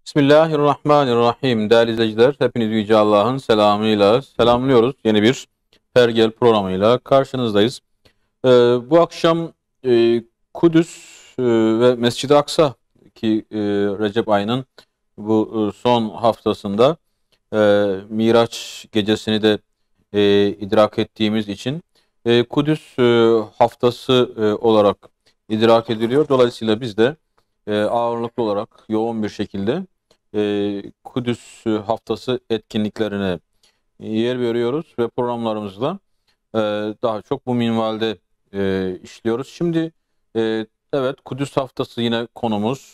Bismillahirrahmanirrahim. Değerli izleyiciler, hepinizi Yüce Allah'ın selamıyla selamlıyoruz. Yeni bir Pergel programıyla karşınızdayız. Bu akşam Kudüs ve Mescid-i Aksa ki Recep ayının bu son haftasında Miraç gecesini de idrak ettiğimiz için Kudüs haftası olarak idrak ediliyor. Dolayısıyla biz de ağırlıklı olarak yoğun bir şekilde Kudüs haftası etkinliklerine yer veriyoruz ve programlarımızda e, daha çok bu minvalde işliyoruz. Şimdi evet, Kudüs haftası yine konumuz.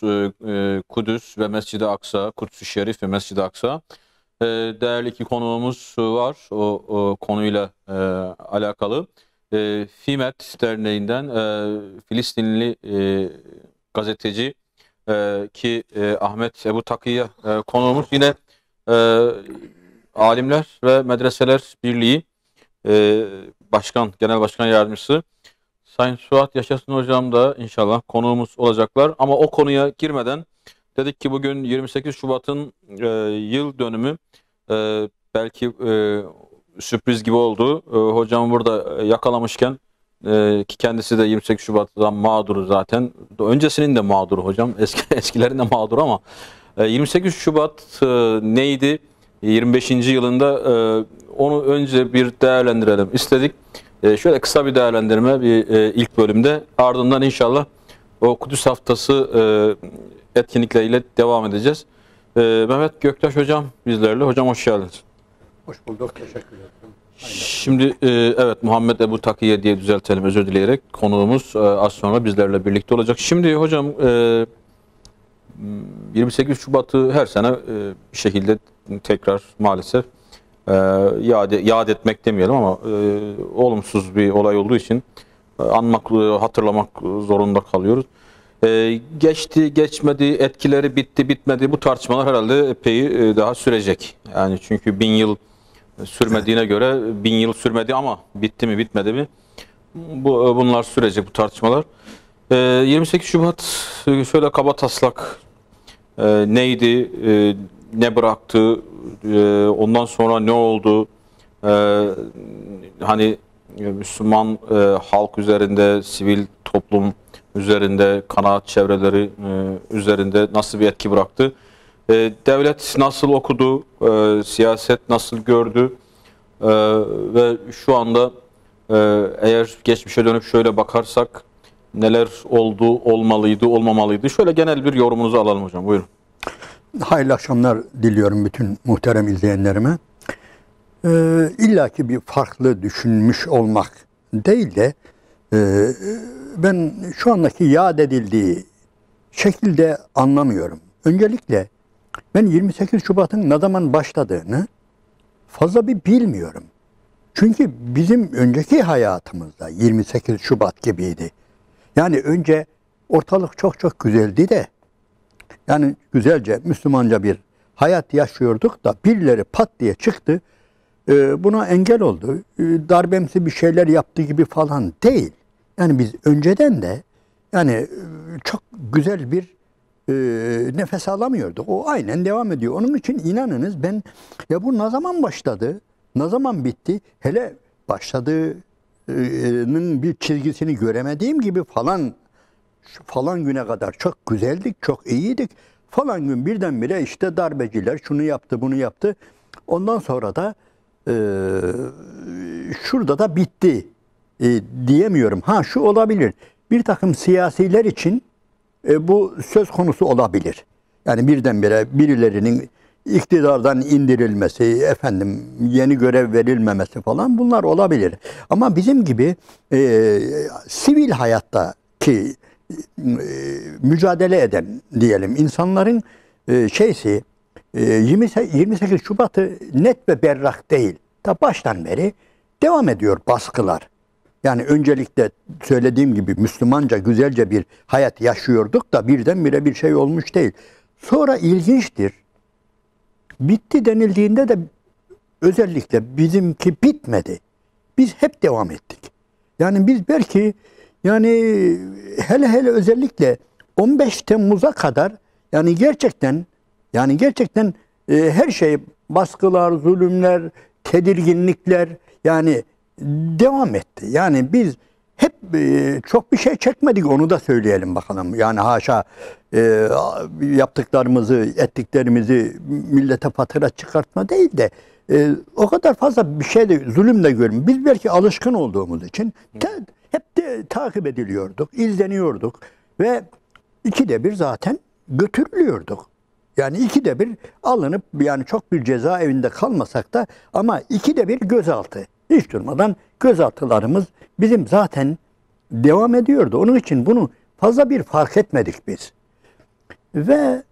Kudüs ve Mescid-i Aksa, Kudüs-ü Şerif ve Mescid-i Aksa. Değerli iki konuğumuz var o konuyla alakalı. FİMET Derneği'nden Filistinli gazeteci ki Ahmet Ebu Takiye konuğumuz. Yine e, Alimler ve Medreseler Birliği Genel Başkan Yardımcısı Sayın Suat Yaşasın Hocam da inşallah konuğumuz olacaklar. Ama o konuya girmeden dedik ki bugün 28 Şubat'ın yıl dönümü. Belki sürpriz gibi oldu. Hocam burada yakalamışken ki kendisi de 28 Şubat'tan mağduru zaten. Öncesinin de mağduru hocam. Eskilerin de mağduru ama 28 Şubat neydi? 25. yılında onu önce bir değerlendirelim istedik. Şöyle kısa bir değerlendirme ilk bölümde. Ardından inşallah o Kudüs Haftası etkinlikleriyle devam edeceğiz. Mehmet Göktaş hocam bizlerle. Hocam hoş geldiniz. Hoş bulduk. Teşekkür ederim. Şimdi evet, Muhammed Ebu Takiye diye düzeltelim, özür dileyerek. Konuğumuz az sonra bizlerle birlikte olacak. Şimdi hocam 28 Şubat'ı her sene bir şekilde tekrar maalesef yad etmek demeyelim ama olumsuz bir olay olduğu için anmak, hatırlamak zorunda kalıyoruz. Geçti, geçmedi, etkileri bitti, bitmedi, bu tartışmalar herhalde epey daha sürecek. Yani çünkü 1000 yıl sürmediğine göre 1000 yıl sürmedi ama bitti mi bitmedi mi? Bunlar sürecek, bu tartışmalar. 28 Şubat şöyle kabataslak neydi, ne bıraktı, ondan sonra ne oldu? Hani Müslüman halk üzerinde, sivil toplum üzerinde, kanaat çevreleri üzerinde nasıl bir etki bıraktı? Devlet nasıl okudu? Siyaset nasıl gördü? Ve şu anda eğer geçmişe dönüp şöyle bakarsak neler oldu, olmalıydı, olmamalıydı? Şöyle genel bir yorumunuzu alalım hocam. Buyurun. Hayırlı akşamlar diliyorum bütün muhterem izleyenlerime. İlla ki bir farklı düşünmüş olmak değil de ben şu andaki yad edildiği şekilde anlamıyorum. Öncelikle ben 28 Şubat'ın ne zaman başladığını fazla bir bilmiyorum. Çünkü bizim önceki hayatımızda 28 Şubat gibiydi. Yani önce ortalık çok çok güzeldi de, yani güzelce Müslümanca bir hayat yaşıyorduk da birileri pat diye çıktı, buna engel oldu. Darbemsi bir şeyler yaptı gibi falan değil. Yani biz önceden de yani çok güzel bir nefes alamıyorduk. O aynen devam ediyor. Onun için inanınız ben, ya bu ne zaman başladı, ne zaman bitti, hele başladığının bir çizgisini göremediğim gibi falan, şu falan güne kadar çok güzeldik, çok iyiydik. Falan gün birdenbire işte darbeciler şunu yaptı, bunu yaptı. Ondan sonra da şurada da bitti diyemiyorum. Ha, şu olabilir. Bir takım siyasiler için bu söz konusu olabilir. Yani birdenbire birilerinin iktidardan indirilmesi, efendim yeni görev verilmemesi falan, bunlar olabilir. Ama bizim gibi sivil hayattaki mücadele eden diyelim insanların 28 Şubat'ı net ve berrak değil. Ta baştan beri devam ediyor baskılar. Yani öncelikle söylediğim gibi Müslümanca güzelce bir hayat yaşıyorduk da birdenbire bir şey olmuş değil. Sonra ilginçtir. Bitti denildiğinde de özellikle bizimki bitmedi. Biz hep devam ettik. Yani biz belki, yani hele özellikle 15 Temmuz'a kadar yani gerçekten Yani gerçekten her şey, baskılar, zulümler, tedirginlikler yani devam etti. Yani biz hep çok bir şey çekmedik, onu da söyleyelim bakalım. Yani haşa yaptıklarımızı, ettiklerimizi millete fatura çıkartma değil de o kadar fazla bir şey de, zulüm de görmüyoruz. Biz belki alışkın olduğumuz için hep de takip ediliyorduk, izleniyorduk ve ikide bir zaten götürülüyorduk. Yani ikide bir alınıp, yani çok bir cezaevinde kalmasak da ama ikide bir gözaltı. Hiç durmadan gözaltılarımız bizim zaten devam ediyordu. Onun için bunu fazla bir fark etmedik biz. Ve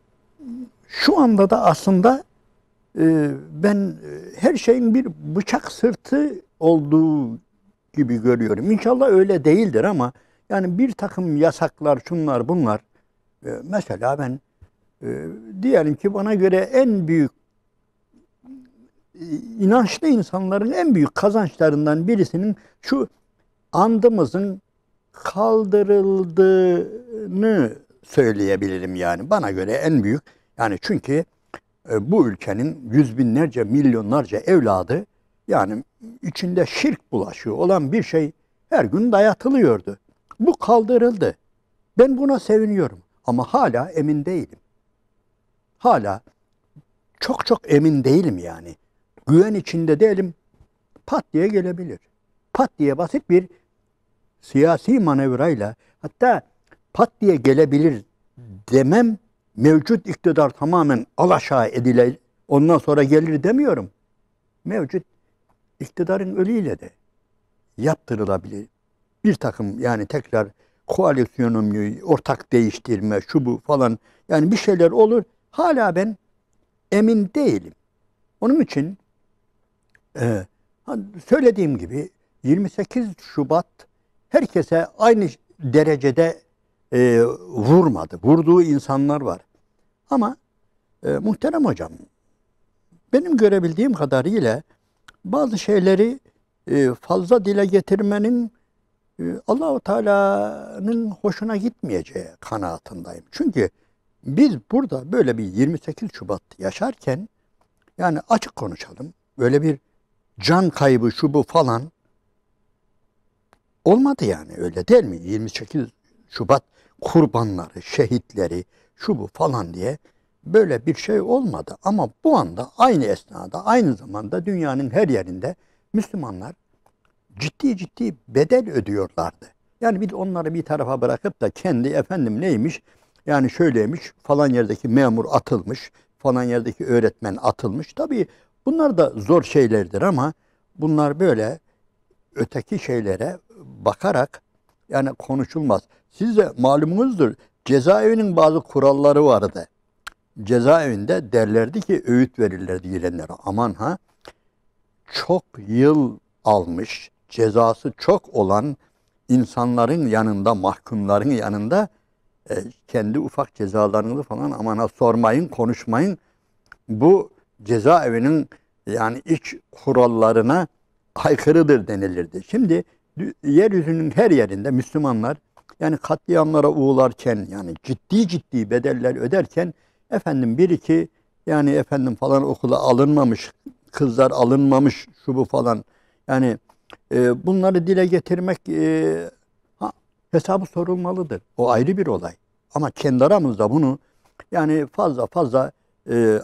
şu anda da aslında ben her şeyin bir bıçak sırtı olduğu gibi görüyorum. İnşallah öyle değildir ama yani bir takım yasaklar, şunlar bunlar. Mesela ben diyelim ki bana göre en büyük inançlı insanların en büyük kazançlarından birisinin şu andımızın kaldırıldığını söyleyebilirim yani. Bana göre en büyük, yani çünkü bu ülkenin yüz binlerce, milyonlarca evladı, yani içinde şirk bulaşığı olan bir şey her gün dayatılıyordu. Bu kaldırıldı. Ben buna seviniyorum ama hala emin değilim. Hala çok çok emin değilim yani. Güven içinde değilim. Pat diye gelebilir. Pat diye basit bir siyasi manevrayla, hatta pat diye gelebilir demem, mevcut iktidar tamamen alaşağı edilir, ondan sonra gelir demiyorum. Mevcut iktidarın ölüyle de yaptırılabilir. Bir takım, yani tekrar koalisyonu, ortak değiştirme, şu bu falan, yani bir şeyler olur. Hala ben emin değilim. Onun için söylediğim gibi 28 Şubat herkese aynı derecede vurmadı. Vurduğu insanlar var. Ama muhterem hocam, benim görebildiğim kadarıyla bazı şeyleri fazla dile getirmenin Allah-u Teala'nın hoşuna gitmeyeceği kanaatindeyim. Çünkü biz burada böyle bir 28 Şubat yaşarken, yani açık konuşalım, böyle bir can kaybı, şu bu falan olmadı yani, öyle değil mi? 28 Şubat kurbanları, şehitleri, şu bu falan diye böyle bir şey olmadı. Ama bu anda, aynı esnada, aynı zamanda dünyanın her yerinde Müslümanlar ciddi ciddi bedel ödüyorlardı. Yani biz onları bir tarafa bırakıp da kendi efendim neymiş, yani şöyleymiş, falan yerdeki memur atılmış, falan yerdeki öğretmen atılmış. Tabii bunlar da zor şeylerdir ama bunlar böyle öteki şeylere bakarak yani konuşulmaz. Siz de malumunuzdur, cezaevinin bazı kuralları vardı. Cezaevinde derlerdi ki, öğüt verirlerdi girenlere. Aman ha, çok yıl almış, cezası çok olan insanların yanında, mahkumların yanında kendi ufak cezalarını falan aman ha sormayın, konuşmayın. Bu cezaevinin yani iç kurallarına aykırıdır denilirdi. Şimdi yeryüzünün her yerinde Müslümanlar yani katliamlara uğularken, yani ciddi ciddi bedeller öderken, efendim bir iki, yani efendim falan okula alınmamış, kızlar alınmamış, şu bu falan, yani bunları dile getirmek hesabı sorulmalıdır. O ayrı bir olay. Ama kendi aramızda bunu yani fazla fazla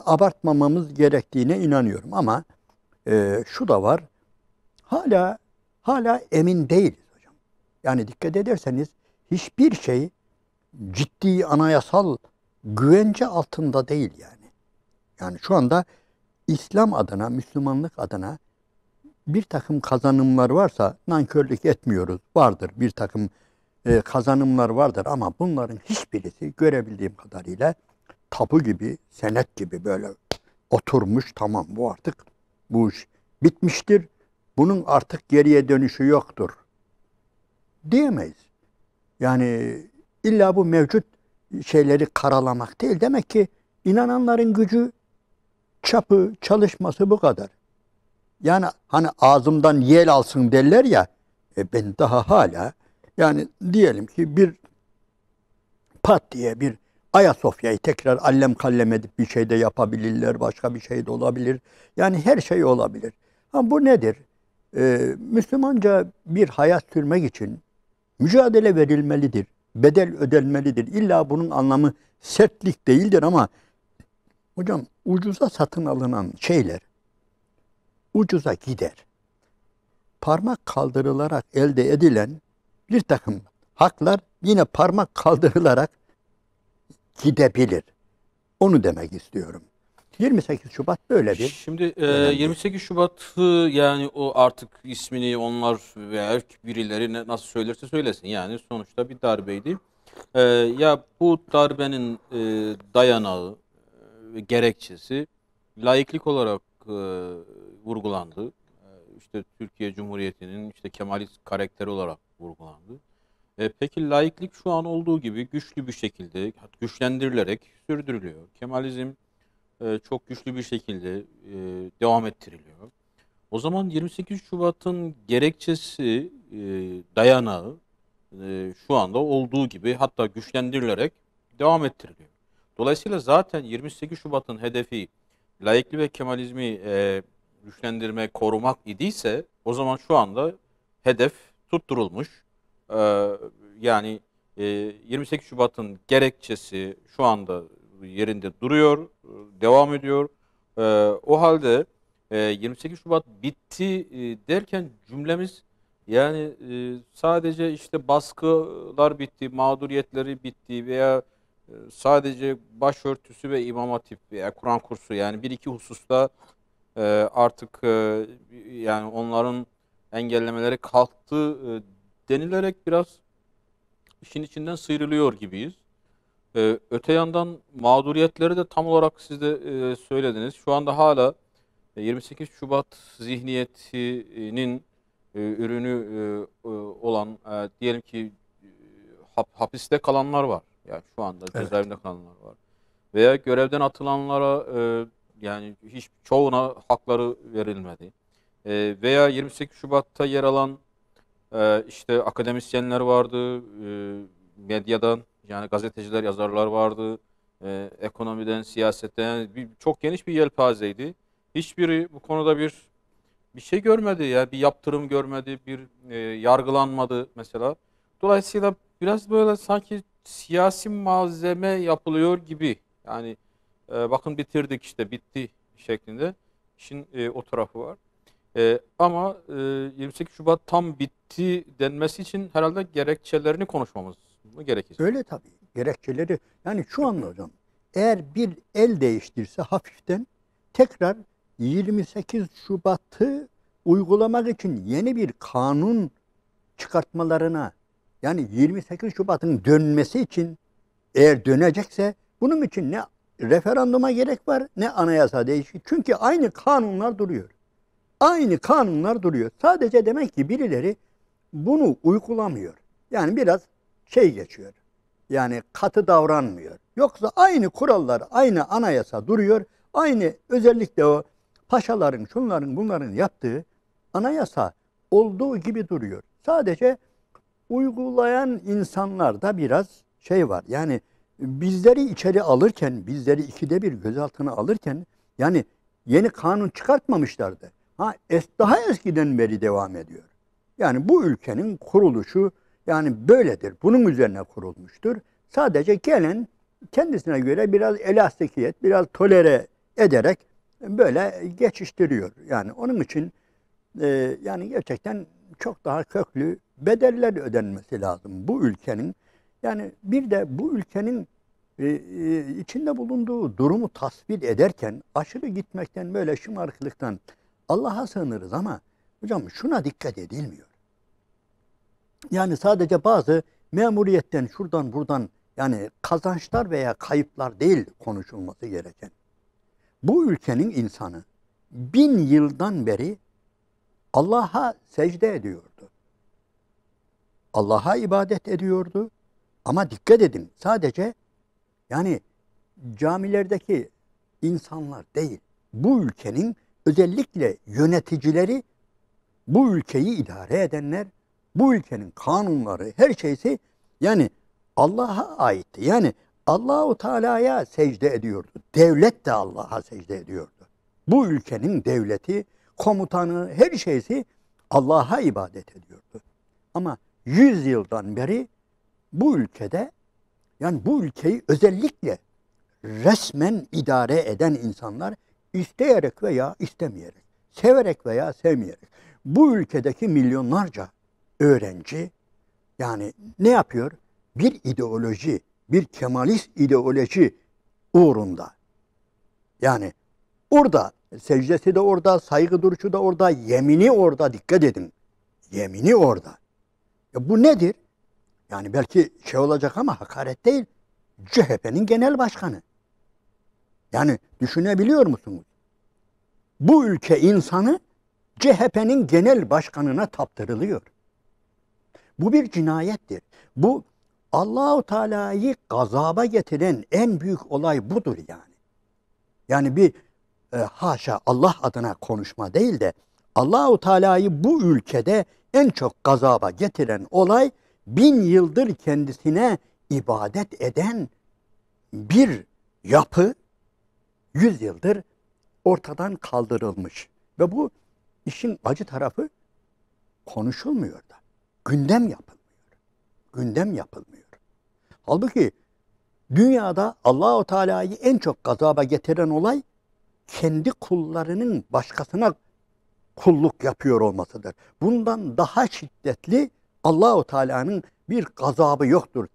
abartmamamız gerektiğine inanıyorum. Ama şu da var, hala emin değiliz hocam. Yani dikkat ederseniz hiçbir şey ciddi anayasal güvence altında değil yani. Yani şu anda İslam adına, Müslümanlık adına bir takım kazanımlar varsa nankörlük etmiyoruz. Vardır bir takım kazanımlar vardır ama bunların hiçbirisi görebildiğim kadarıyla tapu gibi, senet gibi böyle oturmuş, tamam bu artık bu iş bitmiştir. Bunun artık geriye dönüşü yoktur diyemeyiz. Yani illa bu mevcut şeyleri karalamak değil. Demek ki inananların gücü, çapı, çalışması bu kadar. Yani hani ağzımdan yel alsın derler ya, ben daha hala, yani diyelim ki bir pat diye bir Ayasofya'yı tekrar allem kallem edip bir şey de yapabilirler, başka bir şey de olabilir. Yani her şey olabilir. Ha, bu nedir? Müslümanca bir hayat sürmek için mücadele verilmelidir, bedel ödenmelidir. İlla bunun anlamı sertlik değildir ama hocam ucuza satın alınan şeyler ucuza gider. Parmak kaldırılarak elde edilen bir takım haklar yine parmak kaldırılarak gidebilir. Onu demek istiyorum. 28 Şubat böyle bir Şimdi dönemdi. 28 Şubat'ı yani o artık ismini onlar veya birileri nasıl söylerse söylesin. Yani sonuçta bir darbeydi. Ya bu darbenin dayanağı ve gerekçesi laiklik olarak vurgulandı. İşte Türkiye Cumhuriyeti'nin işte Kemalist karakteri olarak vurgulandı. Peki laiklik şu an olduğu gibi güçlü bir şekilde güçlendirilerek sürdürülüyor. Kemalizm çok güçlü bir şekilde devam ettiriliyor. O zaman 28 Şubat'ın gerekçesi, dayanağı şu anda olduğu gibi hatta güçlendirilerek devam ettiriliyor. Dolayısıyla zaten 28 Şubat'ın hedefi laikliği ve Kemalizmi güçlendirme, korumak idiyse o zaman şu anda hedef tutturulmuş. E, Yani 28 Şubat'ın gerekçesi şu anda yerinde duruyor, devam ediyor. O halde 28 Şubat bitti derken cümlemiz yani sadece işte baskılar bitti, mağduriyetleri bitti veya sadece başörtüsü ve İmam Hatip veya Kur'an kursu yani bir iki hususta artık yani onların engellemeleri kalktı denilerek biraz işin içinden sıyrılıyor gibiyiz. Öte yandan mağduriyetleri de tam olarak siz de söylediniz. Şu anda hala 28 Şubat zihniyetinin ürünü olan diyelim ki hapiste kalanlar var. Yani şu anda Evet. cezaevinde kalanlar var. Veya görevden atılanlara yani hiç çoğuna hakları verilmedi. Veya 28 Şubat'ta yer alan işte akademisyenler vardı, medyadan yani gazeteciler, yazarlar vardı, ekonomiden, siyasetten çok geniş bir yelpazeydi. Hiçbiri bu konuda bir şey görmedi ya, bir yaptırım görmedi, bir yargılanmadı mesela. Dolayısıyla biraz böyle sanki siyasi malzeme yapılıyor gibi. Yani bakın bitirdik işte bitti şeklinde. İşin o tarafı var. Ama 28 Şubat tam bitti denmesi için herhalde gerekçelerini konuşmamız mı gerekir? Öyle tabii. Gerekçeleri yani şu anda hocam eğer bir el değiştirse hafiften tekrar 28 Şubat'ı uygulamak için yeni bir kanun çıkartmalarına yani 28 Şubat'ın dönmesi için eğer dönecekse bunun için ne referanduma gerek var ne anayasa değişikliği. Çünkü aynı kanunlar duruyor. Aynı kanunlar duruyor. Sadece demek ki birileri bunu uygulamıyor. Yani biraz şey geçiyor. Yani katı davranmıyor. Yoksa aynı kurallar, aynı anayasa duruyor. Aynı özellikle o paşaların, şunların, bunların yaptığı anayasa olduğu gibi duruyor. Sadece uygulayan insanlarda biraz şey var. Yani bizleri içeri alırken, bizleri ikide bir gözaltına alırken yani yeni kanun çıkartmamışlardı. Daha eskiden beri devam ediyor. Yani bu ülkenin kuruluşu yani böyledir. Bunun üzerine kurulmuştur. Sadece gelen kendisine göre biraz elastikiyet, biraz tolere ederek böyle geçiştiriyor. Yani onun için yani gerçekten çok daha köklü bedeller ödenmesi lazım bu ülkenin. Yani bir de bu ülkenin içinde bulunduğu durumu tasvir ederken aşırı gitmekten böyle şımarıklıktan Allah'a sığınırız ama hocam şuna dikkat edilmiyor. Yani sadece bazı memuriyetten şuradan buradan yani kazançlar veya kayıplar değil konuşulması gereken. Bu ülkenin insanı 1000 yıldan beri Allah'a secde ediyordu. Allah'a ibadet ediyordu. Ama dikkat edin sadece yani camilerdeki insanlar değil. Bu ülkenin özellikle yöneticileri, bu ülkeyi idare edenler, bu ülkenin kanunları, her şeysi yani Allah'a aitti. Yani Allahu Teala'ya secde ediyordu. Devlet de Allah'a secde ediyordu. Bu ülkenin devleti, komutanı, her şeysi Allah'a ibadet ediyordu. Ama 100 yıldan beri bu ülkede, yani bu ülkeyi özellikle resmen idare eden insanlar isteyerek veya istemeyerek, severek veya sevmeyerek, bu ülkedeki milyonlarca öğrenci yani ne yapıyor? Bir ideoloji, bir Kemalist ideoloji uğrunda. Yani orada, secdesi de orada, saygı duruşu da orada, yemini orada, dikkat edin. Yemini orada. Bu nedir? Yani belki şey olacak ama hakaret değil. CHP'nin genel başkanı. Yani düşünebiliyor musunuz? Bu ülke insanı CHP'nin genel başkanına taptırılıyor. Bu bir cinayettir. Bu Allahu Teala'yı gazaba getiren en büyük olay budur yani. Yani bir haşa Allah adına konuşma değil de Allahu Teala'yı bu ülkede en çok gazaba getiren olay 1000 yıldır kendisine ibadet eden bir yapı 100 yıldır ortadan kaldırılmış. Ve bu işin acı tarafı konuşulmuyor da. Gündem yapılmıyor. Gündem yapılmıyor. Halbuki dünyada Allahu Teala'yı en çok gazaba getiren olay kendi kullarının başkasına kulluk yapıyor olmasıdır. Bundan daha şiddetli Allahu Teala'nın bir gazabı yoktur.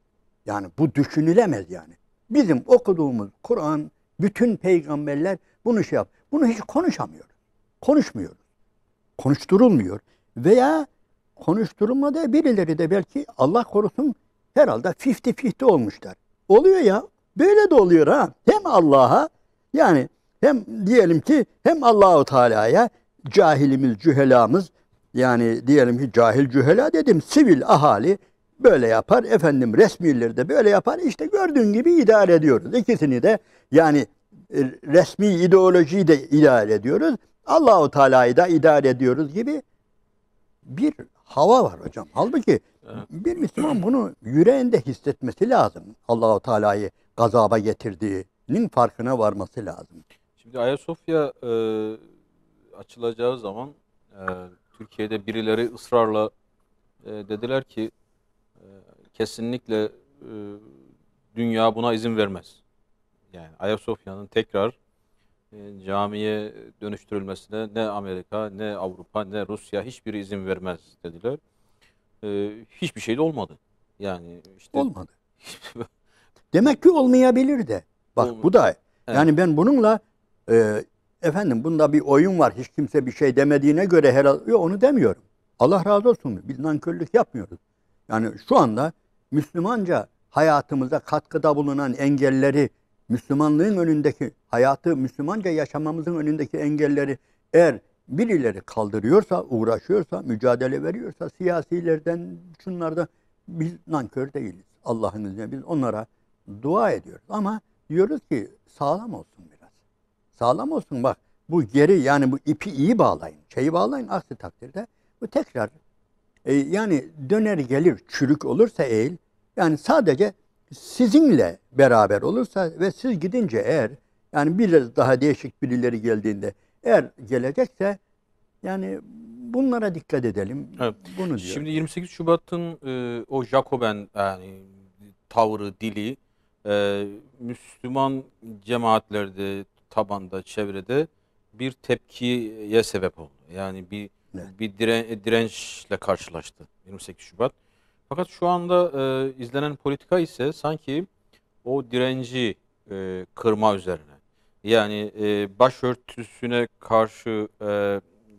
Yani bu düşünülemez yani. Bizim okuduğumuz Kur'an, bütün peygamberler bunu şey yap. Bunu hiç konuşamıyoruz. Konuşmuyoruz. Konuşturulmuyor. Veya konuşturulmadı birileri de belki Allah korusun herhalde 50-50 olmuşlar. Oluyor ya. Böyle de oluyor ha. Hem Allah'a yani hem diyelim ki hem Allahu Teala'ya cahilimiz, cühelamız yani diyelim ki cahil cühela dedim sivil ahali böyle yapar. Efendim resmileri de böyle yapar. İşte gördüğün gibi idare ediyoruz. İkisini de yani resmi ideolojiyi de idare ediyoruz. Allahu Teala'yı da idare ediyoruz gibi bir hava var hocam. Halbuki bir Müslüman bunu yüreğinde hissetmesi lazım. Allahu Teala'yı gazaba getirdiğinin farkına varması lazım. Şimdi Ayasofya açılacağı zaman Türkiye'de birileri ısrarla dediler ki kesinlikle dünya buna izin vermez. Yani Ayasofya'nın tekrar camiye dönüştürülmesine ne Amerika, ne Avrupa, ne Rusya hiçbiri izin vermez dediler. Hiçbir şey de olmadı. Yani işte Olmadı. Demek ki olmayabilir de. Bak Olmadı. bu da Evet. yani ben bununla efendim bunda bir oyun var. Hiç kimse bir şey demediğine göre herhalde yok, onu demiyorum. Allah razı olsun. Biz nankörlük yapmıyoruz. Yani şu anda Müslümanca hayatımıza katkıda bulunan engelleri, Müslümanlığın önündeki hayatı Müslümanca yaşamamızın önündeki engelleri eğer birileri kaldırıyorsa, uğraşıyorsa, mücadele veriyorsa siyasilerden, şunlardan biz nankör değiliz. Allah'ın izniyle biz onlara dua ediyoruz. Ama diyoruz ki sağlam olsun biraz. Sağlam olsun bak. Bu geri yani bu ipi iyi bağlayın. Şeyi bağlayın aksi takdirde bu tekrar yani döner gelir çürük olursa eğil yani sadece sizinle beraber olursa ve siz gidince eğer yani biraz daha değişik birileri geldiğinde eğer gelecekse yani bunlara dikkat edelim. Evet. Bunu diyor. Şimdi 28 Şubat'ın o Jacoben yani tavrı, dili Müslüman cemaatlerde, tabanda, çevrede bir tepkiye sebep oldu. Yani Evet. bir dirençle karşılaştı 28 Şubat. Fakat şu anda izlenen politika ise sanki o direnci kırma üzerine. Yani başörtüsüne karşı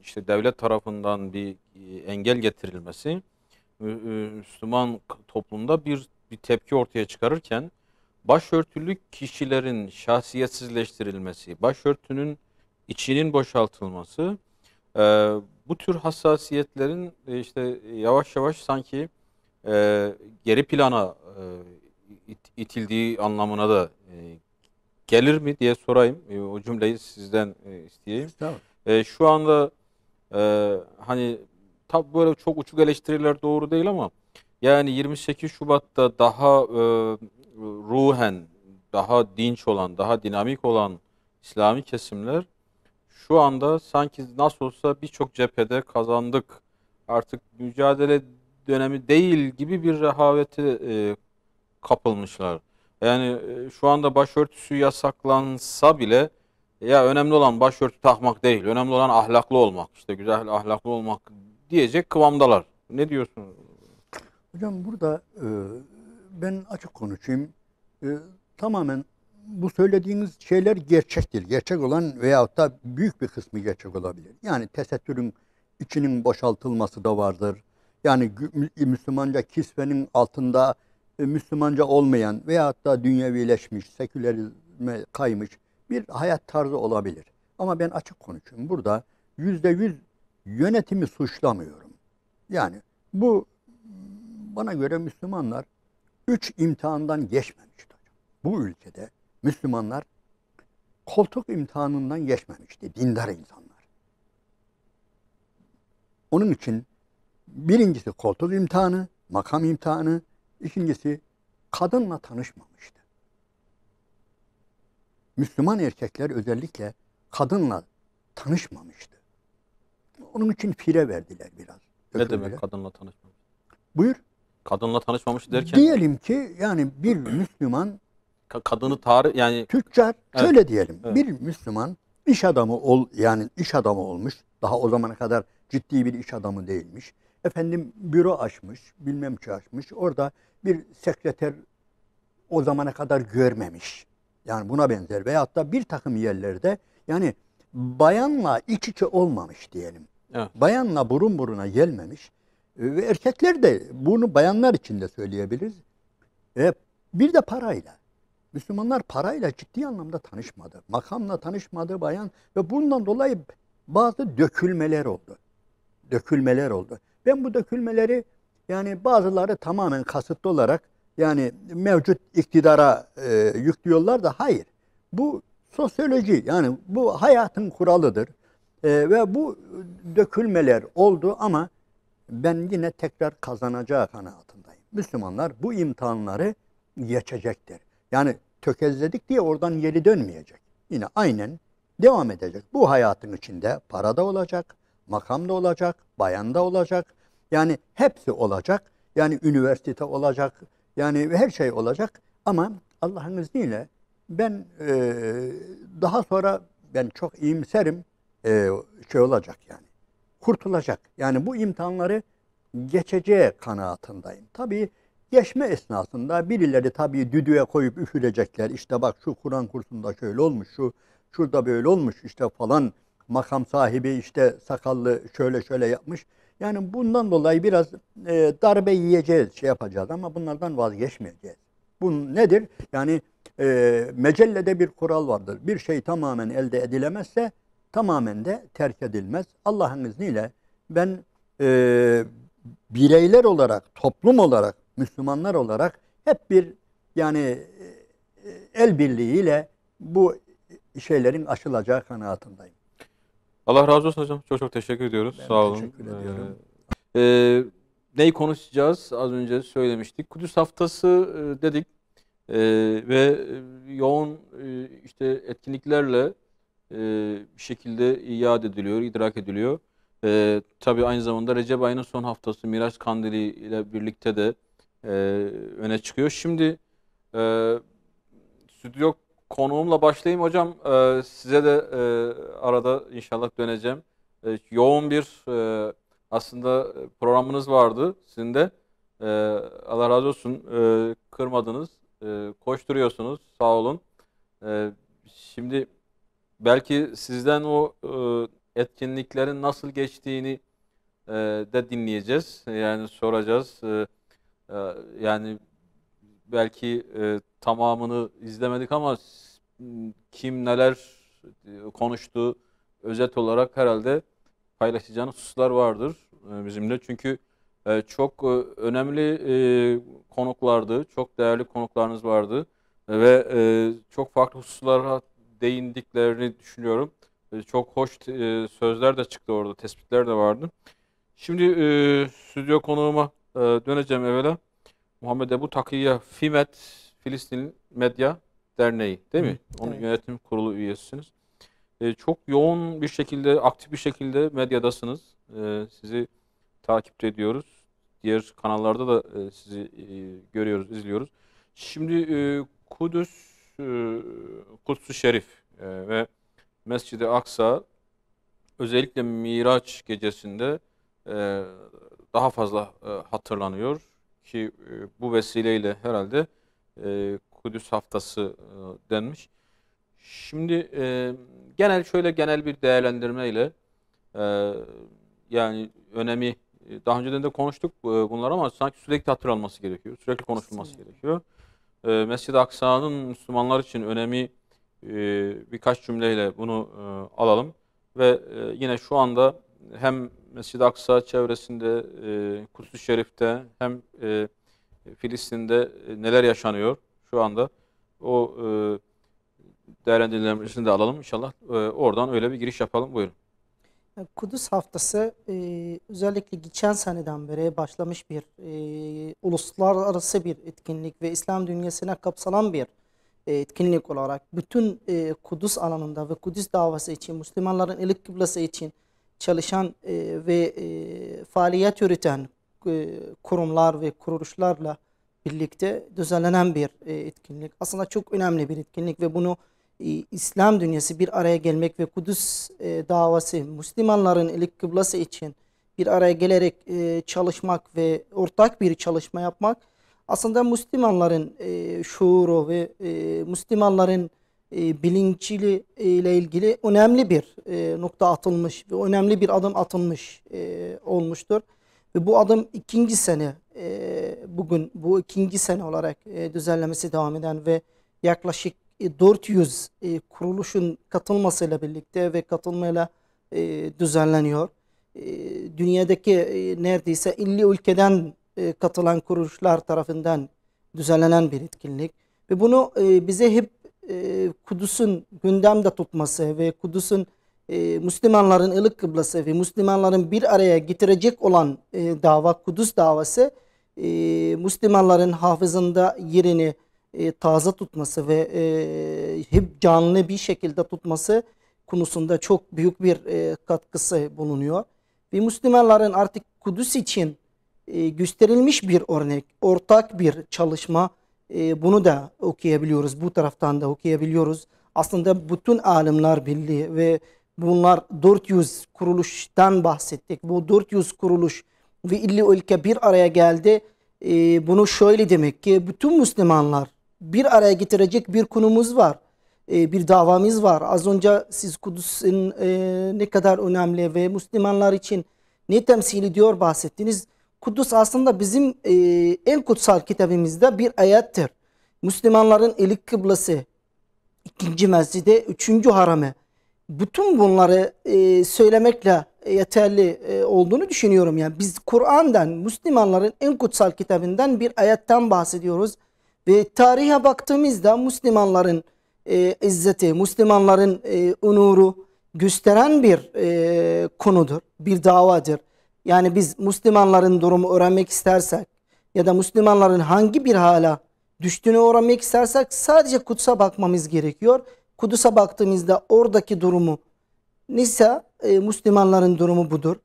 işte devlet tarafından bir engel getirilmesi Müslüman toplumda bir tepki ortaya çıkarırken başörtülü kişilerin şahsiyetsizleştirilmesi, başörtünün içinin boşaltılması bu tür hassasiyetlerin işte yavaş yavaş sanki geri plana itildiği anlamına da gelir mi diye sorayım. O cümleyi sizden isteyeyim. Tamam. Şu anda hani tabi böyle çok uçuk eleştiriler doğru değil ama yani 28 Şubat'ta daha ruhen daha dinç olan, daha dinamik olan İslami kesimler şu anda sanki nasıl olsa birçok cephede kazandık, artık mücadele dönemi değil gibi bir rehavete kapılmışlar. Yani şu anda başörtüsü yasaklansa bile ya önemli olan başörtü takmak değil, önemli olan ahlaklı olmak, işte güzel ahlaklı olmak diyecek kıvamdalar. Ne diyorsun? Hocam burada ben açık konuşayım. E, Tamamen bu söylediğiniz şeyler gerçektir. Gerçek olan veyahut da büyük bir kısmı gerçek olabilir. Yani tesettürün içinin boşaltılması da vardır. Yani Müslümanca kisvenin altında Müslümanca olmayan veyahut da dünyevileşmiş, sekülerizme kaymış bir hayat tarzı olabilir. Ama ben açık konuşuyorum. Burada %100 yönetimi suçlamıyorum. Yani bu bana göre Müslümanlar 3 imtihandan geçmemişti. Bu ülkede Müslümanlar koltuk imtihanından geçmemişti. Dindar insanlar. Onun için birincisi koltuk imtihanı, makam imtihanı, ikincisi kadınla tanışmamıştı. Müslüman erkekler özellikle kadınla tanışmamıştı. Onun için fire verdiler biraz. Ne Döküldüler. demek kadınla tanışmamış? Buyur. Kadınla tanışmamış derken Diyelim ki yani bir Müslüman kadını tarih yani tüccar, evet, şöyle diyelim, evet. bir Müslüman yani iş adamı olmuş, daha o zamana kadar ciddi bir iş adamı değilmiş. Efendim büro açmış, bilmem ki açmış. Orada bir sekreter o zamana kadar görmemiş. Yani buna benzer. Veyahut da bir takım yerlerde yani bayanla iç içe olmamış diyelim. Evet. Bayanla burun buruna gelmemiş. Ve erkekler de bunu bayanlar için de söyleyebiliriz. Bir de parayla. Müslümanlar parayla ciddi anlamda tanışmadı. Makamla tanışmadı bayan ve bundan dolayı bazı dökülmeler oldu. Dökülmeler oldu. Ben bu dökülmeleri yani bazıları tamamen kasıtlı olarak yani mevcut iktidara yüklüyorlar da hayır. Bu sosyoloji yani bu hayatın kuralıdır. Ve bu dökülmeler oldu ama ben yine tekrar kazanacağı kanaatindeyim. Müslümanlar bu imtihanları geçecektir. Yani tökezledik diye oradan geri dönmeyecek. Yine aynen devam edecek. Bu hayatın içinde para da olacak, makam da olacak, bayan da olacak. Yani hepsi olacak. Yani üniversite olacak. Yani her şey olacak. Ama Allah'ın izniyle ben daha sonra ben çok iyimserim şey olacak yani. Kurtulacak. Yani bu imtihanları geçeceği kanaatindeyim. Tabii geçme esnasında birileri tabii düdüğe koyup üfürecekler. İşte bak şu Kur'an kursunda şöyle olmuş, şurada böyle olmuş, işte falan makam sahibi işte sakallı şöyle şöyle yapmış. Yani bundan dolayı biraz darbe yiyeceğiz, şey yapacağız ama bunlardan vazgeçmeyeceğiz. Bu nedir? Yani mecellede bir kural vardır. Bir şey tamamen elde edilemezse tamamen de terk edilmez. Allah'ın izniyle ben bireyler olarak, toplum olarak, Müslümanlar olarak hep bir yani el birliğiyle bu şeylerin aşılacağı kanaatindeyim. Allah razı olsun hocam. Çok çok teşekkür ediyoruz. Ben Sağ olun. teşekkür ediyorum. Neyi konuşacağız? Az önce söylemiştik. Kudüs Haftası dedik. Ve yoğun işte etkinliklerle bir şekilde iade ediliyor, idrak ediliyor. Tabii aynı zamanda Recep ayının son haftası Miraç Kandili ile birlikte de e, öne çıkıyor. Şimdi e, stüdyo konuğumla başlayayım hocam. Size de arada inşallah döneceğim. Yoğun bir aslında programınız vardı sizin de. E, Allah razı olsun, kırmadınız, koşturuyorsunuz. Sağ olun. Şimdi belki sizden o etkinliklerin nasıl geçtiğini de dinleyeceğiz. Yani soracağız. Yani belki tamamını izlemedik ama kim neler konuştu, özet olarak herhalde paylaşacağınız hususlar vardır bizimle. Çünkü çok önemli konuklardı, çok değerli konuklarınız vardı ve çok farklı hususlara değindiklerini düşünüyorum. Çok hoş sözler de çıktı orada, tespitler de vardı. Şimdi stüdyo konuğuma döneceğim evvela. Muhammed Ebu Takiyye Fimet Filistin Medya Derneği değil mi? Onun Evet. yönetim kurulu üyesisiniz. Çok yoğun bir şekilde, aktif bir şekilde medyadasınız. Sizi takip ediyoruz. Diğer kanallarda da sizi görüyoruz, izliyoruz. Şimdi Kudüs, Kuds-ı Şerif ve Mescid-i Aksa özellikle Miraç gecesinde e, daha fazla hatırlanıyor ki bu vesileyle herhalde Kudüs Haftası denmiş. Şimdi genel bir değerlendirmeyle e, yani önemi daha önceden de konuştuk bunlar ama sanki sürekli hatırlanması gerekiyor. Sürekli konuşulması gerekiyor. Mescid-i Aksa'nın Müslümanlar için önemi birkaç cümleyle bunu alalım ve yine şu anda hem Mescid-i Aksa çevresinde Kudüs-ü Şerif'te hem Filistin'de neler yaşanıyor şu anda o değerlendirmelerini de alalım inşallah. Oradan öyle bir giriş yapalım. Buyurun. Kudüs Haftası özellikle geçen seneden beri başlamış bir uluslararası bir etkinlik ve İslam dünyasına kapsanan bir etkinlik olarak bütün Kudüs alanında ve Kudüs davası için, Müslümanların ilk kıblası için çalışan ve faaliyet yürüten kurumlar ve kuruluşlarla birlikte düzenlenen bir etkinlik. Aslında çok önemli bir etkinlik ve bunu İslam dünyası bir araya gelmek ve Kudüs davası, Müslümanların ilk kıblası için bir araya gelerek çalışmak ve ortak bir çalışma yapmak aslında Müslümanların şuuru ve Müslümanların bilinciyle ile ilgili önemli bir nokta atılmış ve önemli bir adım atılmış olmuştur. Ve bu adım ikinci sene bugün bu ikinci sene olarak düzenlemesi devam eden ve yaklaşık 400 kuruluşun katılmasıyla birlikte ve katılmayla düzenleniyor. Dünyadaki neredeyse 50 ülkeden katılan kuruluşlar tarafından düzenlenen bir etkinlik. Ve bunu bize hep Kudüs'ün gündemde tutması ve Kudüs'ün Müslümanların ilk kıblası ve Müslümanların bir araya getirecek olan dava Kudüs davası Müslümanların hafızında yerini taze tutması ve hep canlı bir şekilde tutması konusunda çok büyük bir katkısı bulunuyor. Ve Müslümanların artık Kudüs için gösterilmiş bir örnek, ortak bir çalışma bunu da okuyabiliyoruz. Bu taraftan da okuyabiliyoruz. Aslında bütün alimler birliği ve bunlar 400 kuruluştan bahsettik. Bu 400 kuruluş ve 50 ülke bir araya geldi. Bunu şöyle demek ki bütün Müslümanlar bir araya getirecek bir konumuz var. Bir davamız var. Az önce siz Kudüs'ün ne kadar önemli ve Müslümanlar için ne temsil ediyor bahsettiniz. Kudüs aslında bizim en kutsal kitabımızda bir ayettir. Müslümanların ilk kıblası, ikinci mescidi, üçüncü haramı. Bütün bunları söylemekle yeterli olduğunu düşünüyorum. Yani biz Kur'an'dan, Müslümanların en kutsal kitabından bir ayetten bahsediyoruz. Ve tarihe baktığımızda Müslümanların izzeti, Müslümanların onuru gösteren bir konudur, bir davadır. Yani biz Müslümanların durumu öğrenmek istersek ya da Müslümanların hangi bir hala düştüğünü öğrenmek istersek sadece Kudüs'e bakmamız gerekiyor. Kudüs'e baktığımızda oradaki durumu neyse Müslümanların durumu budur.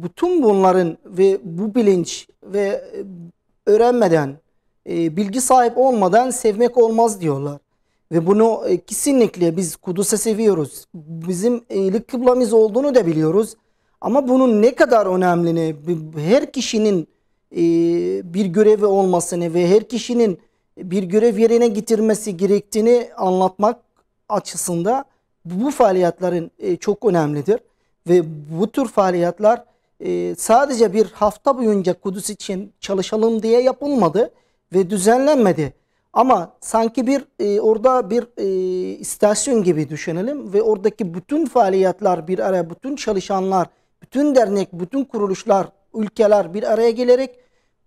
Bütün bunların ve bu bilinç ve öğrenmeden, bilgi sahip olmadan sevmek olmaz diyorlar. Ve bunu kesinlikle biz Kudüs'ü seviyoruz. Bizim ilk kıblamız olduğunu da biliyoruz. Ama bunun ne kadar önemlini, her kişinin bir görevi olmasını ve her kişinin bir görev yerine getirmesi gerektiğini anlatmak açısından bu faaliyetlerin çok önemlidir. Ve bu tür faaliyetler sadece bir hafta boyunca Kudüs için çalışalım diye yapılmadı ve düzenlenmedi. Ama sanki bir orada bir istasyon gibi düşünelim ve oradaki bütün faaliyetler bir araya, bütün çalışanlar, bütün dernek, bütün kuruluşlar, ülkeler bir araya gelerek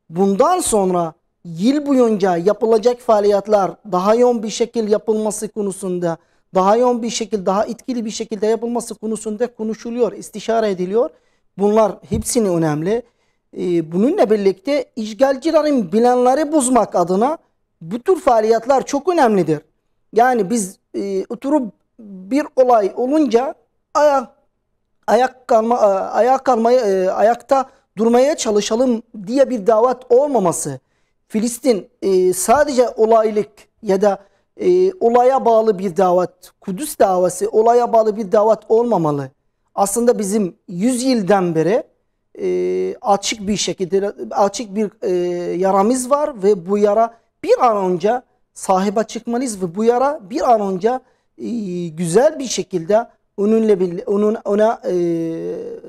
bundan sonra yıl boyunca yapılacak faaliyetler daha yoğun bir şekilde yapılması konusunda, daha yoğun bir şekilde, daha etkili bir şekilde yapılması konusunda konuşuluyor, istişare ediliyor. Bunlar hepsini önemli. Bununla birlikte işgalcilerin bilenleri bozmak adına bu tür faaliyetler çok önemlidir. Yani biz oturup bir olay olunca aya, ayakta durmaya çalışalım diye bir davet olmaması. Filistin sadece olaylık ya da olaya bağlı bir davet, Kudüs davası olaya bağlı bir davet olmamalı. Aslında bizim 100 yıldan beri açık bir şekilde açık bir yaramız var ve bu yara bir an önce sahibe çıkmalıyız ve bu yara bir an önce güzel bir şekilde ona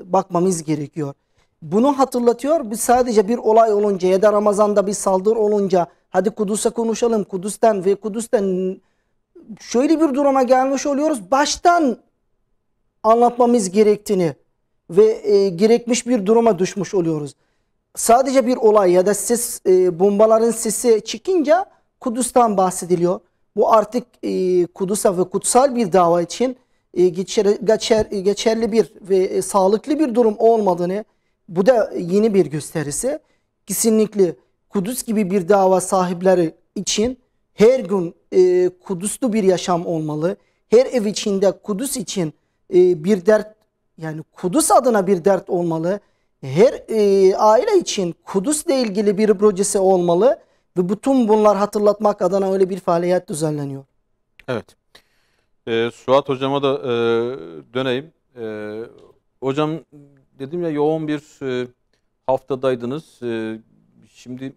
bakmamız gerekiyor. Bunu hatırlatıyor. Biz sadece bir olay olunca ya da Ramazan'da bir saldırı olunca hadi Kudüs'e konuşalım. Kudüs'ten şöyle bir duruma gelmiş oluyoruz. Baştan anlatmamız gerektiğini ve gerekmiş bir duruma düşmüş oluyoruz. Sadece bir olay ya da bombaların sesi çıkınca Kudüs'ten bahsediliyor. Bu artık Kudüs'e ve kutsal bir dava için geçerli bir ve sağlıklı bir durum olmadığını, bu da yeni bir gösterisi. Kesinlikle Kudüs gibi bir dava sahipleri için her gün Kudüs'lü bir yaşam olmalı. Her ev içinde Kudüs için bir dert, yani Kudüs adına bir dert olmalı. Her aile için Kudüs'le ilgili bir projesi olmalı ve bütün bunlar hatırlatmak adına öyle bir faaliyet düzenleniyor. Evet. Suat hocama da döneyim. Hocam dedim ya, yoğun bir haftadaydınız. Şimdi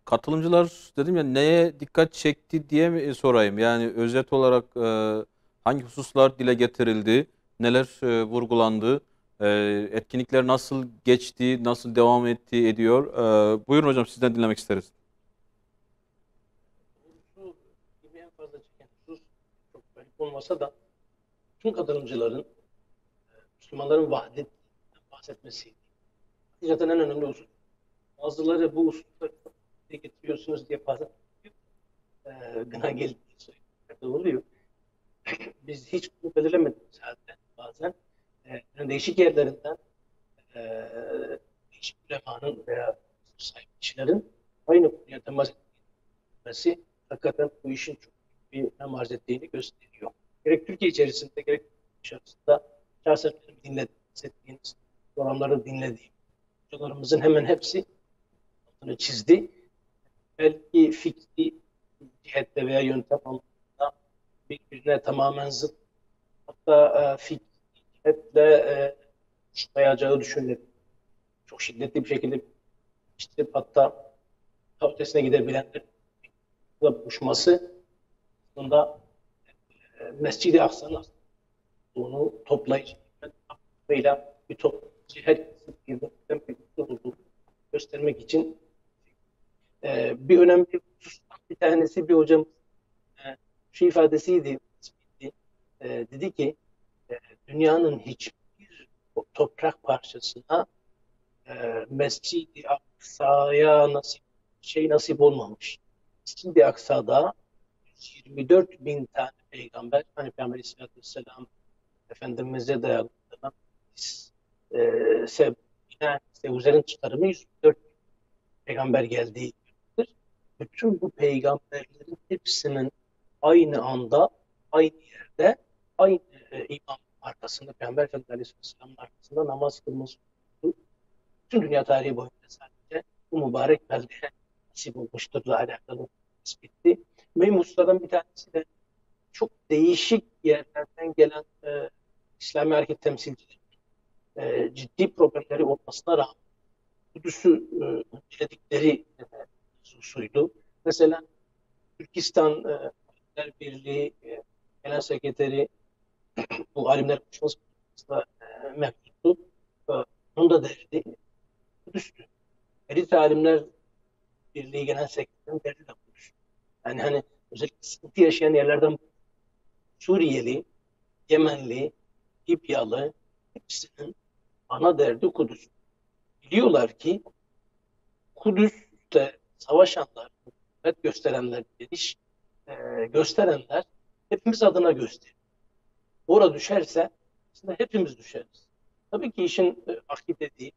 katılımcılar dedim ya, neye dikkat çekti diye mi sorayım? Yani özet olarak hangi hususlar dile getirildi, neler vurgulandı, etkinlikler nasıl geçti, nasıl devam ediyor? Buyurun hocam, sizden dinlemek isteriz. Gibi en fazla çeken husus çok garip olmasa da tüm katılımcıların Müslümanların vahdet bahsetmesiydi. Zaten en önemli husus. Bazıları bu hususları getiriyorsunuz diye bazen gına geldiği oluyor. Biz hiç bunu belirlemedik zaten bazen. Değişik yerlerinden değişik ulemanın veya sahip kişilerin aynı konuya temas etmesi hakikaten bu işin çok büyük bir önem arz ettiğini gösteriyor. Gerek Türkiye içerisinde gerek dışarısında şahsen dinlediğiniz programları dinlediğim hocalarımızın hemen hepsi bunu çizdi. Belki fikri cihette veya yöntem anlamında birbirine tamamen zıt, hatta fikri cihetle tutmayacağı düşünülür. Çok şiddetli bir şekilde işte hatta ötesine gidebilenler buluşması aslında Mescid-i Aksa'nın bunu toplayıcı bir toplayıcı herkesin birbirinden birlikte olduğunu göstermek için bir önemli husus, bir tanesi bir hocam şu ifadesiydi, dedi ki dünyanın hiçbir toprak parçasına Mescid-i Aksa'ya nasip olmamış. Mescid-i Aksa'da 124 bin tane peygamber, hani Peygamber Aleyhisselatü Vesselam Efendimiz'e dayandırılan Sevuzer'in çıkarımı 124 peygamber geldiği gibidir. Bütün bu peygamberlerin hepsinin aynı anda, aynı yerde, aynı imam arkasında, Peygamber Efendimiz Aleyhisselam'ın arkasında namaz kılması oldu. Bütün dünya tarihi boyunca sadece bu mübarek beldeye nasip olmuşturla alakalı tespitti. Mühim hususlardan bir tanesi de çok değişik yerlerden gelen İslami hareket temsilcileri ciddi problemleri olmasına rağmen Kudüs'ü diledikleri hususuydu. Mesela Türkistan Alimler Birliği Genel Sekreteri bu alimler konuşmasında mevcuttu. Onun da derdi Kudüs'tü. Elit Alimler Birliği Genel Sekreterinin derdi de Kudüs. Yani hani özellikle sıkıntı yaşayan yerlerden Suriyeli, Yemenli, Libyalı hepsinin ana derdi Kudüs. Biliyorlar ki Kudüs'te savaşanlar, kuvvet gösterenler, geliş gösterenler hepimiz adına gösteriyor. Orada düşerse aslında hepimiz düşeriz. Tabii ki işin akide değil,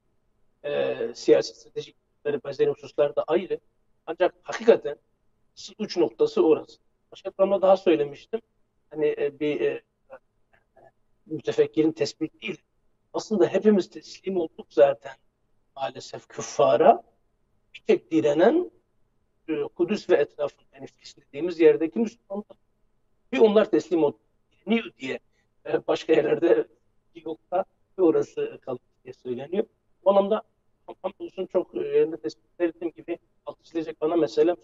siyasi stratejik benzeri hususlar da ayrı. Ancak hakikaten uç noktası orası. başka programda daha söylemiştim. Hani bir mütefekkirin tespit değil. Aslında hepimiz teslim olduk zaten maalesef küffara. Bir tek direnen Kudüs ve etrafında, yani Filistin dediğimiz yerdeki Müslümanlar. Bir onlar teslim oldu. Direniyor diye başka yerlerde yoksa bir orası kaldı diye söyleniyor. Bu anlamda hamdolsun çok yerinde tespit ettiğim gibi altı çizilecek bana mesele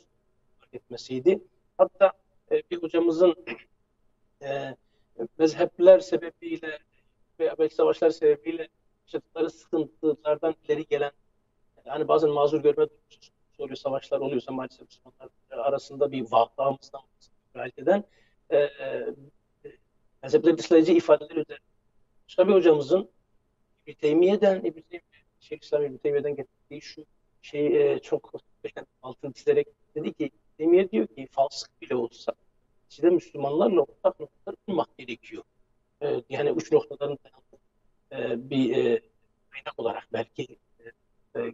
fark etmesiydi. Hatta bir hocamızın mezhepler sebebiyle veya belki savaşlar sebebiyle yaşadıkları sıkıntılardan ileri gelen, yani bazen mazur görme oluyor, savaşlar oluyorsa maalesef Müslümanlar arasında bir vakamızdan eden mezhepleri dışlayıcı ifadeler üzerine. Başka bir hocamızın İbn-i Teymiye'den, Şeyhülislam İbn-i Teymiye'den getirdiği şu şeyi çok altını çizerek dedi ki, Teymiye diyor ki fasık bile olsa size Müslümanlarla ortak noktalar bulmak gerekiyor. Yani uç noktaların bir kaynak olarak belki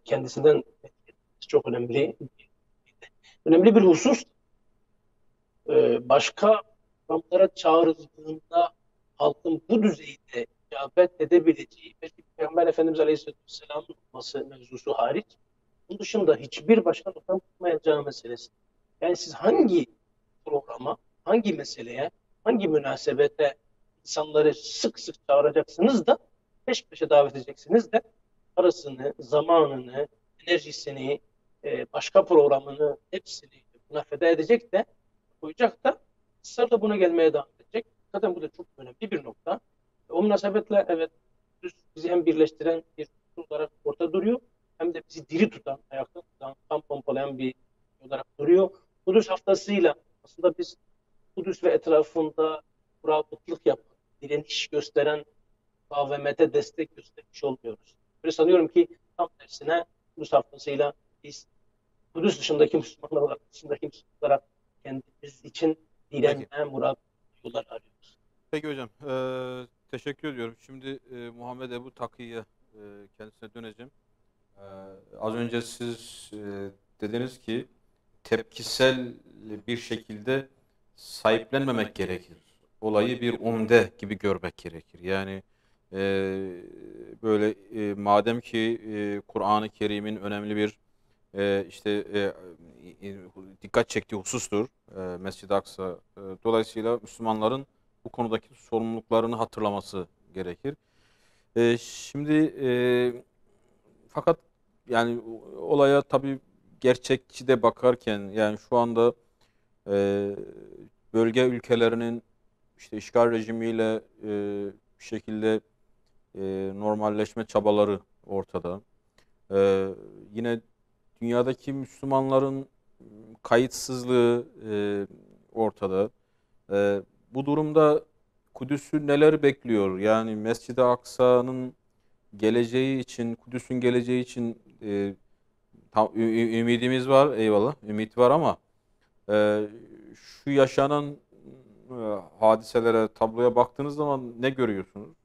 kendisinden çok önemli bir husus. Başka programlara çağrıldığında halkın bu düzeyde icabet edebileceği, belki Peygamber Efendimiz Aleyhisselam'ın olması mevzusu hariç, bunun dışında hiçbir başka nokta tutmayacağı meselesi. Yani siz hangi programa, hangi meseleye, hangi münasebete insanları sık sık çağıracaksınız da peş peşe davet edeceksiniz de parasını, zamanını, enerjisini, başka programını hepsini buna feda edecek de koyacak da ısrarla buna gelmeye devam edecek. Zaten bu da çok önemli bir nokta. O münasebetle evet bizi hem birleştiren bir olarak ortada duruyor hem de bizi diri tutan, ayakta tutan, kan pompalayan bir olarak duruyor. Kudüs haftasıyla aslında biz Kudüs ve etrafında murabıtlık yapan, direniş gösteren KVM'de destek göstermiş olmuyoruz. Böyle sanıyorum ki tam tersine Kudüs haftasıyla biz Kudüs dışındaki Müslümanlar olarak kendimiz için direnme, murabıtlık yollar arıyoruz. Peki hocam, teşekkür ediyorum. Şimdi Muhammed Ebu Takiy'e kendisine döneceğim. Az önce siz dediniz ki tepkisel bir şekilde sahiplenmemek gerekir. Olayı bir umde gibi görmek gerekir. Yani böyle madem ki Kur'an-ı Kerim'in önemli bir dikkat çektiği husustur Mescid-i Aksa. Dolayısıyla Müslümanların bu konudaki sorumluluklarını hatırlaması gerekir. Şimdi fakat yani olaya tabii gerçekçi de bakarken yani şu anda bölge ülkelerinin işte işgal rejimiyle bir şekilde normalleşme çabaları ortada. Yine dünyadaki Müslümanların kayıtsızlığı ortada. Bu durumda Kudüs'ü neler bekliyor? Yani Mescid-i Aksa'nın geleceği için, Kudüs'ün geleceği için ümidimiz var, eyvallah, ümit var ama şu yaşanan hadiselere, tabloya baktığınız zaman ne görüyorsunuz?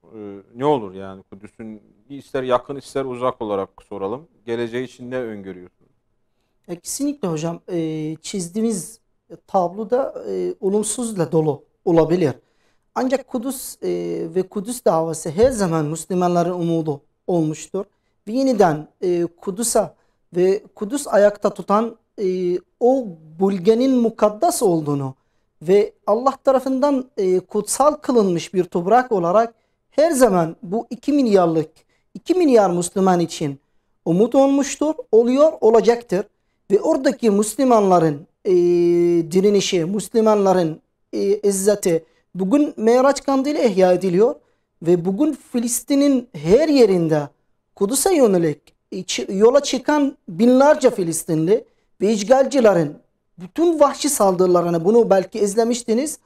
Ne olur yani Kudüs'ün ister yakın ister uzak olarak soralım. Geleceği için ne öngörüyorsunuz? Kesinlikle hocam. Çizdiğimiz tabloda olumsuzla dolu olabilir. Ancak Kudüs ve Kudüs davası her zaman Müslümanların umudu olmuştur. Ve yeniden Kudüs'e ve Kudüs ayakta tutan o bölgenin mukaddes olduğunu ve Allah tarafından kutsal kılınmış bir toprak olarak her zaman bu 2 milyar Müslüman için umut olmuştur, oluyor, olacaktır. Ve oradaki Müslümanların direnişi, Müslümanların izzeti bugün Meraç Kandili ihya ediliyor ve bugün Filistin'in her yerinde Kudüs'e yönelik yola çıkan binlerce Filistinli ve işgalcilerin bütün vahşi saldırılarını, bunu belki izlemiştiniz,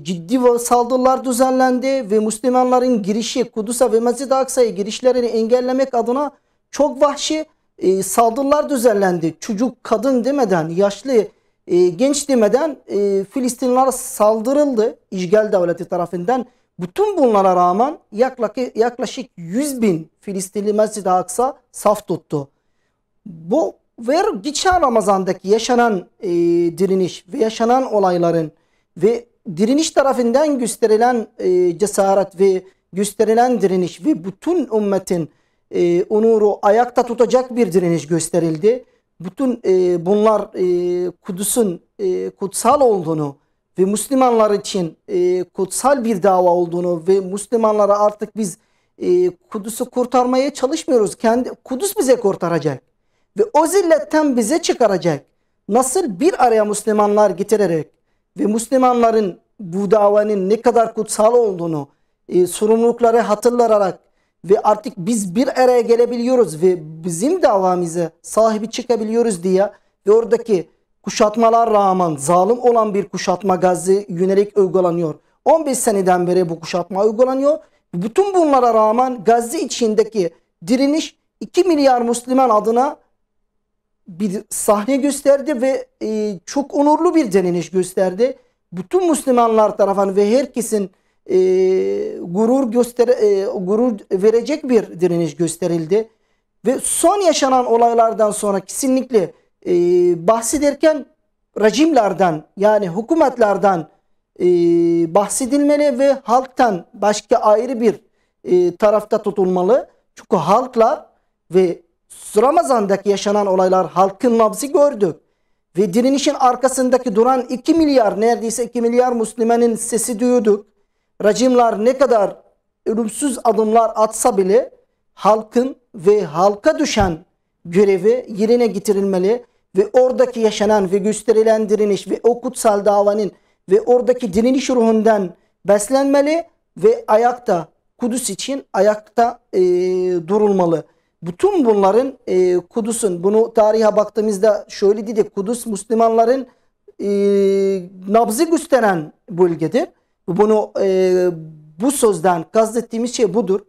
ciddi saldırılar düzenlendi ve Müslümanların girişi Kudüs'e ve Mescid-i Aksa'ya girişlerini engellemek adına çok vahşi saldırılar düzenlendi. Çocuk, kadın demeden, yaşlı, genç demeden Filistinliler saldırıldı işgal devleti tarafından. Bütün bunlara rağmen yaklaşık 100.000 Filistinli Mescid-i Aksa saf tuttu. Bu ve geçen Ramazan'daki yaşanan direniş ve yaşanan olayların ve direniş tarafından gösterilen cesaret ve gösterilen direniş ve bütün ümmetin onuru ayakta tutacak bir direniş gösterildi. Bütün bunlar Kudüs'ün kutsal olduğunu ve Müslümanlar için kutsal bir dava olduğunu ve Müslümanlara artık biz Kudüs'ü kurtarmaya çalışmıyoruz. Kudüs bize kurtaracak ve o zilletten bize çıkaracak. Nasıl bir araya Müslümanlar getirerek ve Müslümanların bu davanın ne kadar kutsal olduğunu sorumlulukları hatırlayarak ve artık biz bir araya gelebiliyoruz ve bizim davamıza sahibi çıkabiliyoruz diye ve oradaki kuşatmalar rağmen zalim olan bir kuşatma Gazze yönelik uygulanıyor. 15 seneden beri bu kuşatma uygulanıyor. Bütün bunlara rağmen Gazze içindeki direniş 2 milyar Müslüman adına bir sahne gösterdi ve çok onurlu bir direniş gösterdi. Bütün Müslümanlar tarafından ve herkesin gurur verecek bir direniş gösterildi. Ve son yaşanan olaylardan sonra kesinlikle bahsederken rejimlerden yani hükümetlerden bahsedilmeli ve halktan başka ayrı bir tarafta tutulmalı. Çünkü halklar ve Ramazan'daki yaşanan olaylar halkın nabzı gördük. Ve direnişin arkasındaki duran 2 milyar neredeyse 2 milyar Müslümanın sesi duyduk. Rejimler ne kadar ölümsüz adımlar atsa bile halkın ve halka düşen görevi yerine getirilmeli ve oradaki yaşanan ve gösterilen direniş ve o kutsal davanın ve oradaki direniş ruhundan beslenmeli ve ayakta Kudüs için ayakta durulmalı. Bütün bunların Kudüs'ün bunu tarihe baktığımızda şöyle dedik, Kudüs Müslümanların nabzı gösteren bölgedir. Bunu bu sözden kastettiğimiz şey budur.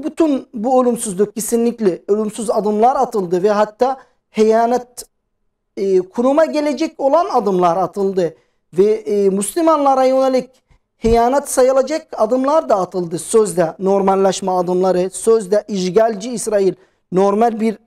Bütün bu olumsuzluk kesinlikle olumsuz adımlar atıldı ve hatta hıyanet kuruma gelecek olan adımlar atıldı ve Müslümanlara yönelik hıyanet sayılacak adımlar da atıldı. Sözde normalleşme adımları, sözde işgalci İsrail normal bir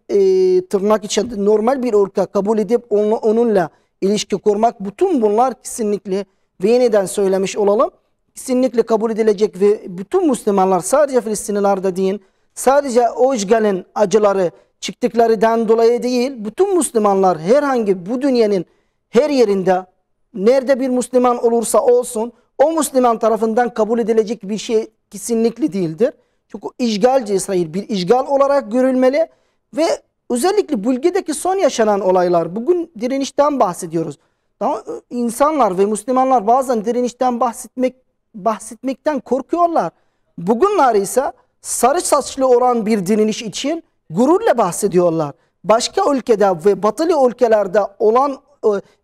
tırnak içinde normal bir ülke kabul edip onunla ilişki kurmak, bütün bunlar kesinlikle ve yeniden söylemiş olalım, kesinlikle kabul edilecek ve bütün Müslümanlar sadece Filistinliler değil, sadece o işgalin acıları çıktıklarından dolayı değil, bütün Müslümanlar herhangi bu dünyanın her yerinde nerede bir Müslüman olursa olsun o Müslüman tarafından kabul edilecek bir şey kesinlikle değildir. Çünkü işgalci İsrail bir işgal olarak görülmeli ve özellikle bölgedeki son yaşanan olaylar, bugün direnişten bahsediyoruz. İnsanlar ve Müslümanlar bazen direnişten bahsetmekten korkuyorlar. Bugünler ise sarı saçlı olan bir direniş için gururla bahsediyorlar. Başka ülkede ve batılı ülkelerde olan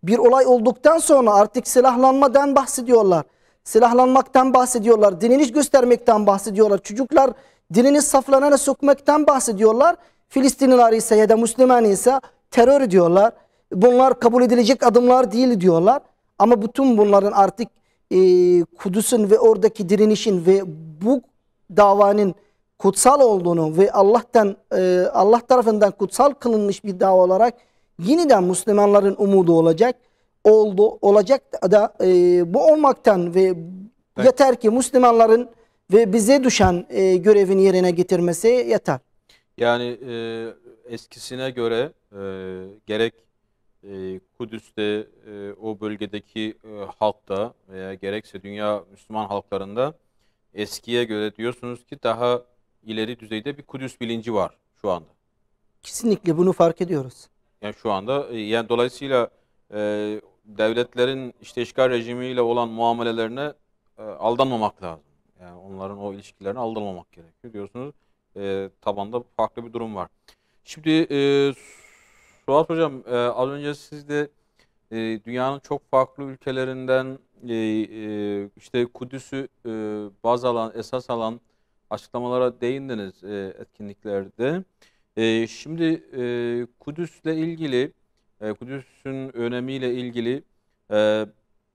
bir olay olduktan sonra artık silahlanmadan bahsediyorlar. Silahlanmaktan bahsediyorlar. Direniş göstermekten bahsediyorlar. Çocuklar direniş saflarına sokmaktan bahsediyorlar. Filistinliler ise ya da Müslüman ise terör diyorlar. Bunlar kabul edilecek adımlar değil diyorlar. Ama bütün bunların artık Kudüs'ün ve oradaki direnişin ve bu davanın kutsal olduğunu ve Allah tarafından kutsal kılınmış bir dava olarak yeniden Müslümanların umudu olacak. Olacak da bu olmaktan ve yeter ki Müslümanların ve bize düşen görevin yerine getirmesi yeter. Yani eskisine göre gerek Kudüs'te o bölgedeki halkta veya gerekse dünya Müslüman halklarında eskiye göre diyorsunuz ki daha ileri düzeyde bir Kudüs bilinci var şu anda. Kesinlikle bunu fark ediyoruz. Yani şu anda yani dolayısıyla devletlerin işte işgal rejimiyle olan muamelelerine aldanmamak lazım. Yani onların o ilişkilerine aldanmamak gerekiyor diyorsunuz. Tabanda farklı bir durum var. Şimdi Suat Hocam az önce siz de dünyanın çok farklı ülkelerinden işte Kudüs'ü baz alan, esas alan açıklamalara değindiniz etkinliklerde. Şimdi Kudüs'le ilgili, Kudüs'ün önemiyle ilgili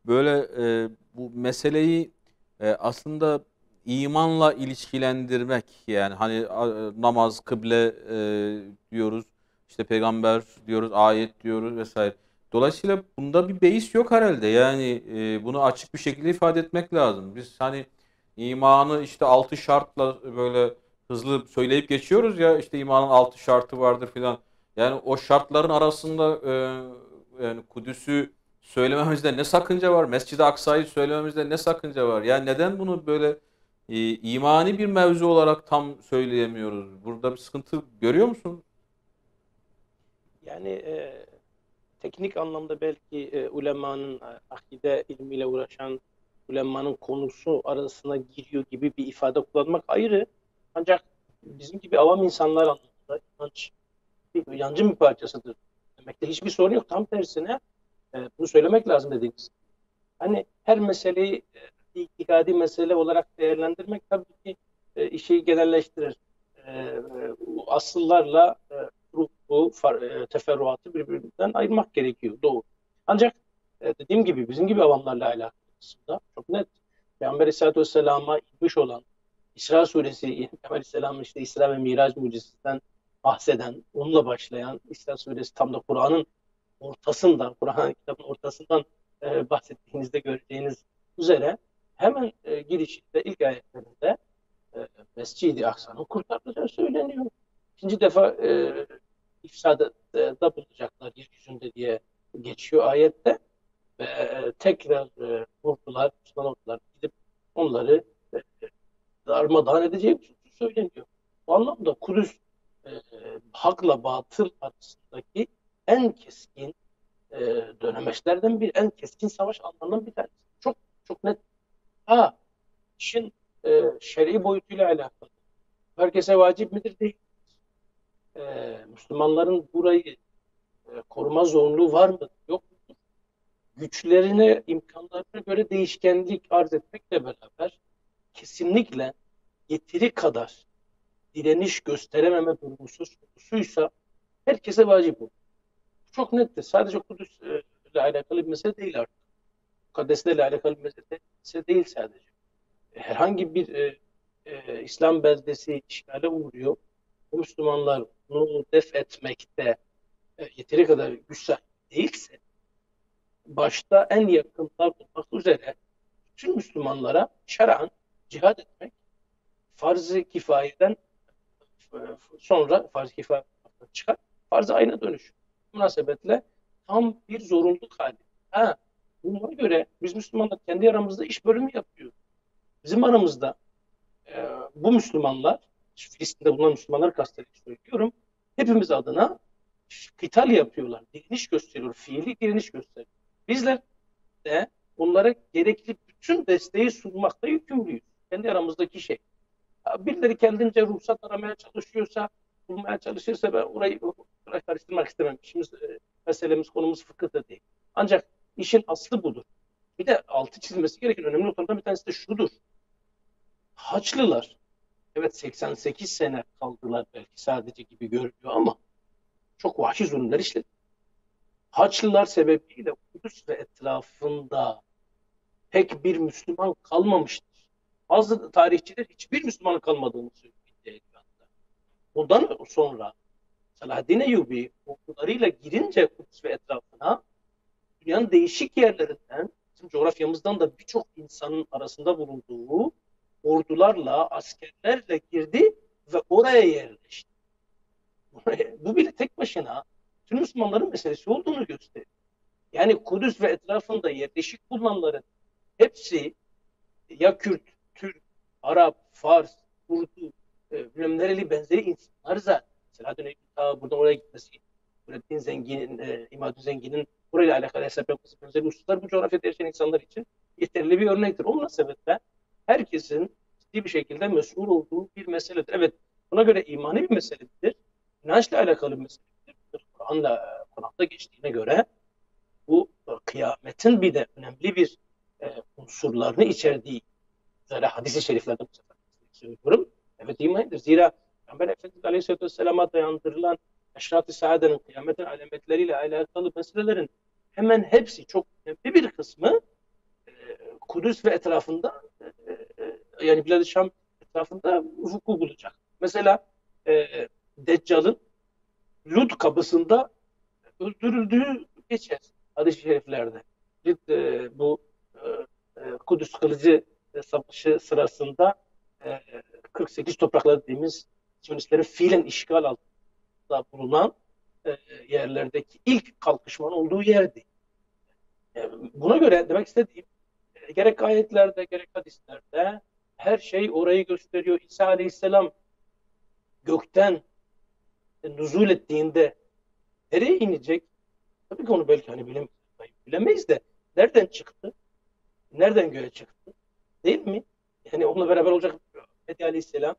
böyle bu meseleyi aslında imanla ilişkilendirmek, yani hani namaz, kıble diyoruz. işte peygamber diyoruz, ayet diyoruz vesaire. Dolayısıyla bunda bir beis yok herhalde. Yani bunu açık bir şekilde ifade etmek lazım. Biz hani imanı işte 6 şartla böyle hızlı söyleyip geçiyoruz ya, işte imanın 6 şartı vardır filan. Yani o şartların arasında yani Kudüs'ü söylememizde ne sakınca var? Mescid-i Aksa'yı söylememizde ne sakınca var? Yani neden bunu böyle imani bir mevzu olarak tam söyleyemiyoruz? Burada bir sıkıntı görüyor musun? Yani teknik anlamda belki ulemanın akide ilmiyle uğraşan ulemanın konusu arasına giriyor gibi bir ifade kullanmak ayrı. Ancak bizim gibi avam insanlar anlamında inanç inancın bir parçasıdır demekte hiçbir sorun yok. Tam tersine bunu söylemek lazım dediğimiz. Hani her meseleyi itikadi mesele olarak değerlendirmek tabii ki işi genelleştirir. Asıllarla teferruatı birbirinden ayırmak gerekiyor. Doğru. Ancak dediğim gibi bizim gibi avamlarla alakalı aslında çok net. Peygamber Aleyhisselatü Vesselam'a inmiş olan İsra suresi, Peygamber Aleyhisselam'ın işte İsra ve Miraç mucizesinden bahseden, onunla başlayan İsra suresi tam da Kur'an'ın ortasından, Kur'an kitabın ortasından bahsettiğinizde göreceğiniz üzere hemen girişinde ilk ayetlerinde Mescid-i Aksa'nın kurtarılacağı söyleniyor. İkinci defa ifsada da bulunacaklar yeryüzünde diye geçiyor ayette. Ve tekrar ordular, Müslüman ordular gidip onları darmadağın edeceği söyleniyor. Bu anlamda Kudüs e, hakla batıl arasındaki en keskin e, dönemeçlerden bir, en keskin savaş alanlarından bir tanesi. Çok çok net. Ha, işin şer'i boyutuyla alakalı. Herkese vacip midir? Değil. Müslümanların burayı koruma zorunluluğu var mı? Yok. Güçlerine, imkanlarına göre değişkenlik arz etmekle beraber kesinlikle yeteri kadar direniş gösterememe durumu söz konusuysa herkese vacip olur. Çok nettir. Sadece Kudüs ile alakalı bir mesele değil artık. Mukaddeslerle alakalı bir mesele değil sadece. Herhangi bir İslam beldesi işgale uğruyor. Bu Müslümanlar bunu def etmekte yeteri kadar güç sahibi değilse başta en yakınlar olmak üzere tüm Müslümanlara şer'an cihad etmek farz-ı kifayeden sonra farz-ı kifaye çıkar, farz-ı ayna dönüşür. Bu münasebetle tam bir zorunluluk hali. Ha, buna göre biz Müslümanlar kendi aramızda iş bölümü yapıyoruz. Bizim aramızda bu Müslümanlar, Filistin'de bulunan Müslümanlar kastederek söylüyorum, hepimiz adına kıtal yapıyorlar, direniş gösteriyor, fiili direniş gösteriyor. Bizler de onlara gerekli bütün desteği sunmakta yükümlüyüz. Kendi aramızdaki şey. Birileri kendince ruhsat aramaya çalışıyorsa, bulmaya çalışırsa ben orayı karıştırmak istemem. İşimiz, meselemiz, konumuz fıkıh da değil. Ancak işin aslı budur. Bir de altı çizilmesi gereken önemli noktalardan bir tanesi de şudur. Haçlılar, evet 88 sene kaldılar belki sadece gibi görünüyor ama çok vahşi zulümler işledi. Haçlılar sebebiyle Kudüs ve etrafında pek bir Müslüman kalmamıştır. Bazı tarihçiler hiçbir Müslümanın kalmadığını söylüyor. Ondan sonra Selahaddin Eyyubi ordularıyla girince Kudüs ve etrafına dünyanın değişik yerlerinden, bizim coğrafyamızdan da birçok insanın arasında bulunduğu ordularla, askerlerle girdi ve oraya yerleşti. Bu bile tek başına tüm Müslümanların meselesi olduğunu gösteriyor. Yani Kudüs ve etrafında yerleşik bulunanların hepsi ya Kürt, Türk, Arap, Fars, Urdu, nereli benzeri insanlar zaten. Selahattin Eyyubi buradan oraya gitmesi, Nurettin Zengin'in, İmadü Zengin'in burayla alakalı hesap yapması benzeri hususlar bu coğrafyada yaşayan insanlar için yeterli bir örnektir. Onun sebeple herkesin ciddi bir şekilde mesul olduğu bir meseledir. Evet, buna göre imani bir meseledir. İnançla alakalı bir meseledir. Kur'an'da geçtiğine göre bu kıyametin bir de önemli bir unsurlarını içerdiği üzere hadis-i şeriflerde bu sefer söylüyorum. Evet imandır. Zira Peygamber Efendimiz Aleyhisselatü Vesselam'a dayandırılan eşrat-ı saadenin, kıyametin alametleriyle alakalı meselelerin hemen hepsi, çok önemli bir kısmı Kudüs ve etrafında yani Bilad-ı Şam etrafında vuku bulacak. Mesela Deccal'ın Lut kapısında öldürüldüğü geçer hadis-i şeriflerde. Bu Kudüs kılıcı savaşı sırasında e, 48 topraklar dediğimiz Siyonistlerin fiilen işgal altında bulunan yerlerdeki ilk kalkışmanın olduğu yerdi. Buna göre demek istediğim gerek ayetlerde gerek hadislerde her şey orayı gösteriyor. İsa Aleyhisselam gökten nüzul ettiğinde nereye inecek? Tabii ki onu belki bilemeyiz de nereden çıktı? Nereden göğe çıktı? Değil mi? Yani onunla beraber olacak Mehdi Aleyhisselam,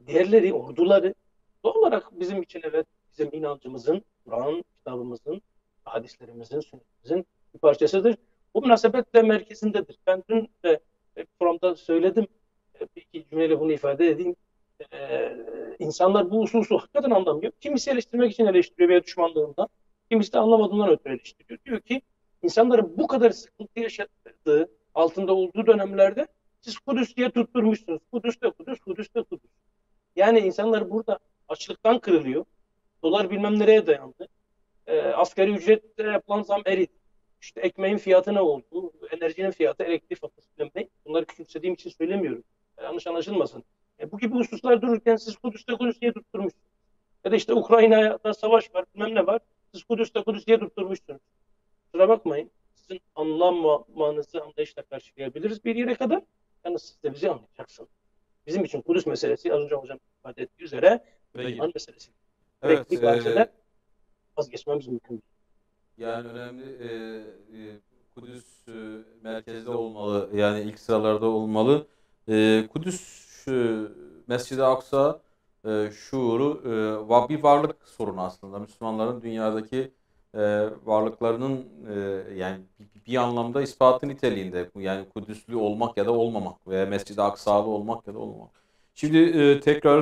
diğerleri, orduları doğal olarak bizim için evet bizim inancımızın, Kur'an kitabımızın, hadislerimizin, sünnetimizin bir parçasıdır. Bu münasebetle merkezindedir. Ben dün de programda söyledim. Bir iki cümleyle bunu ifade edeyim. İnsanlar bu hususu hakikaten anlamıyor. Kimisi eleştirmek için eleştiriyor veya düşmanlığından. Kimisi de anlamadığından ötürü eleştiriyor. Diyor ki insanların bu kadar sıkıntı yaşadığı, altında olduğu dönemlerde siz Kudüs diye tutturmuşsunuz. Kudüs de Kudüs, Kudüs de Kudüs. Yani insanlar burada açlıktan kırılıyor. Dolar bilmem nereye dayandı. Asgari ücrette yapılan zam eridi. İşte ekmeğin fiyatı ne oldu? Enerjinin fiyatı, elektrik faturası bilmem ne. Bunları küçümsediğim için söylemiyorum. Yanlış anlaşılmasın. Bu gibi hususlar dururken siz Kudüs'te Kudüs diye tutturmuşsunuz. Ya da işte Ukrayna'da savaş var, bilmem ne var. Siz Kudüs'te Kudüs diye tutturmuşsunuz. Kusura bakmayın. Sizin anlamanızı anlayışla karşılayabiliriz bir yere kadar. Yalnız siz de bizi anlayacaksınız. Bizim için Kudüs meselesi az önce hocam ifade ettiği üzere iman meselesi. Evet, Direkt hadiseden vazgeçmemiz mümkün değil. yani önemli. Kudüs merkezde olmalı, yani ilk sıralarda olmalı. Kudüs Mescid-i Aksa şuuru bir varlık sorunu aslında. Müslümanların dünyadaki varlıklarının yani bir anlamda ispatı niteliğinde. Yani Kudüslü olmak ya da olmamak veya Mescid-i Aksa'lı olmak ya da olmamak. Şimdi tekrar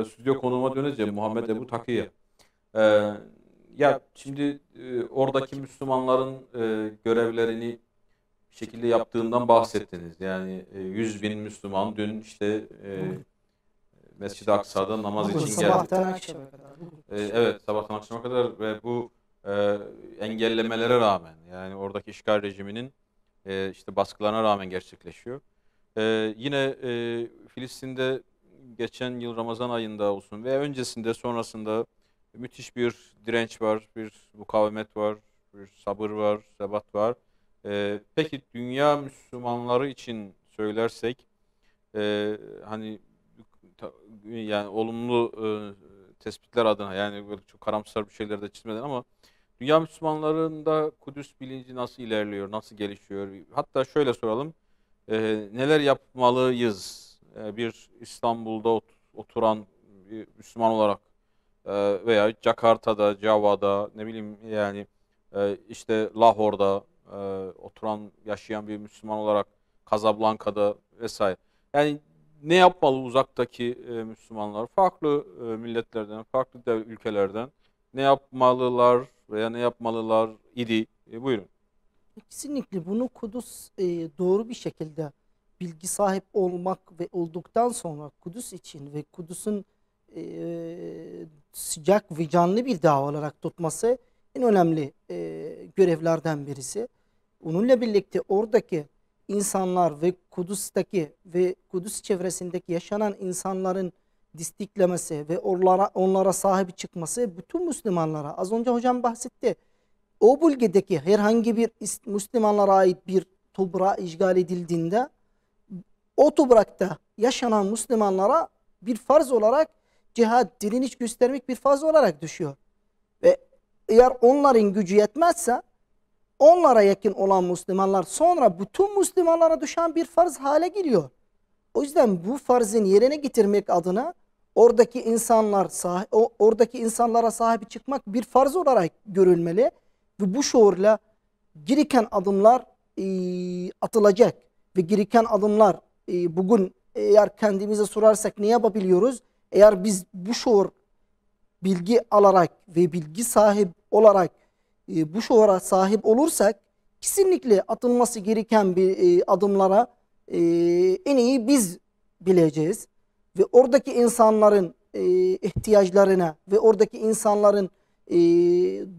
stüdyo konuğuma döneceğim, Muhammed Ebu Takiye. Ya şimdi oradaki Müslümanların görevlerini bir şekilde yaptığından bahsettiniz. Yani 100.000 Müslüman dün işte Mescid-i Aksa'da namaz Bugün için geldi. sabahtan akşama kadar. Evet, sabahtan akşama kadar ve bu engellemelere rağmen, yani oradaki işgal rejiminin işte baskılarına rağmen gerçekleşiyor. Yine Filistin'de geçen yıl Ramazan ayında olsun ve öncesinde sonrasında müthiş bir direnç var, bir mukavemet var, bir sabır var, sebat var. Peki dünya Müslümanları için söylersek hani yani olumlu tespitler adına, yani böyle çok karamsar bir şeyler de çizmeden, ama dünya Müslümanlarında Kudüs bilinci nasıl ilerliyor, nasıl gelişiyor? Hatta şöyle soralım, neler yapmalıyız? Bir İstanbul'da oturan bir Müslüman olarak veya Jakarta'da, Java'da, ne bileyim yani işte Lahor'da oturan, yaşayan bir Müslüman olarak Casablanca'da vesaire. Yani ne yapmalı uzaktaki Müslümanlar? Farklı milletlerden, farklı ülkelerden ne yapmalılar veya ne yapmalılar idi? Buyurun. Kesinlikle bunu Kudüs doğru bir şekilde bilgi sahip olmak ve olduktan sonra Kudüs için ve Kudüs'ün sıcak ve canlı bir dağ olarak tutması en önemli görevlerden birisi. Onunla birlikte oradaki insanlar ve Kudüs'teki ve Kudüs çevresindeki yaşanan insanların desteklemesi ve onlara sahip çıkması bütün Müslümanlara, az önce hocam bahsetti, o bölgedeki herhangi bir Müslümanlara ait bir toprağa işgal edildiğinde o toprakta yaşanan Müslümanlara bir farz olarak cihat, direniş göstermek bir farz olarak düşüyor. Ve eğer onların gücü yetmezse onlara yakın olan Müslümanlar sonra bütün Müslümanlara düşen bir farz hale geliyor. O yüzden bu farzın yerine getirmek adına oradaki insanlara sahip çıkmak bir farz olarak görülmeli ve bu şuurla gereken adımlar atılacak ve gereken adımlar bugün eğer kendimize sorarsak ne yapabiliyoruz? Eğer biz bu şuur bilgi alarak ve bilgi sahip olarak bu şuura sahip olursak kesinlikle atılması gereken bir adımlara en iyi biz bileceğiz. Ve oradaki insanların ihtiyaçlarına ve oradaki insanların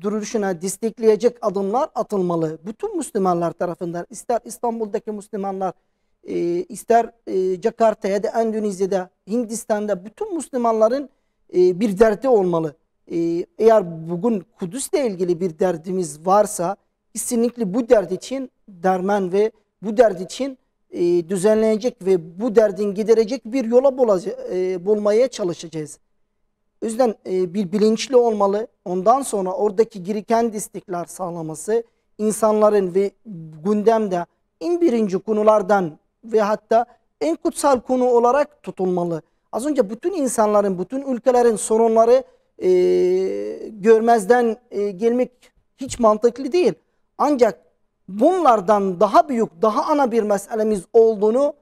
duruşuna destekleyecek adımlar atılmalı. Bütün Müslümanlar tarafından, ister İstanbul'daki Müslümanlar, ister Jakarta'ya da, Endonezya'da, Hindistan'da bütün Müslümanların bir derdi olmalı. Eğer bugün Kudüs'le ilgili bir derdimiz varsa kesinlikle bu dert için derman ve bu dert için düzenlenecek ve bu derdin giderecek bir yola bulmaya çalışacağız. O yüzden bir bilinçli olmalı. Ondan sonra oradaki gereken destekler sağlaması, insanların ve gündemde en birinci konulardan ve hatta en kutsal konu olarak tutulmalı. Az önce bütün insanların, bütün ülkelerin sorunları görmezden gelmek hiç mantıklı değil. Ancak bunlardan daha büyük, daha ana bir meselemiz olduğunu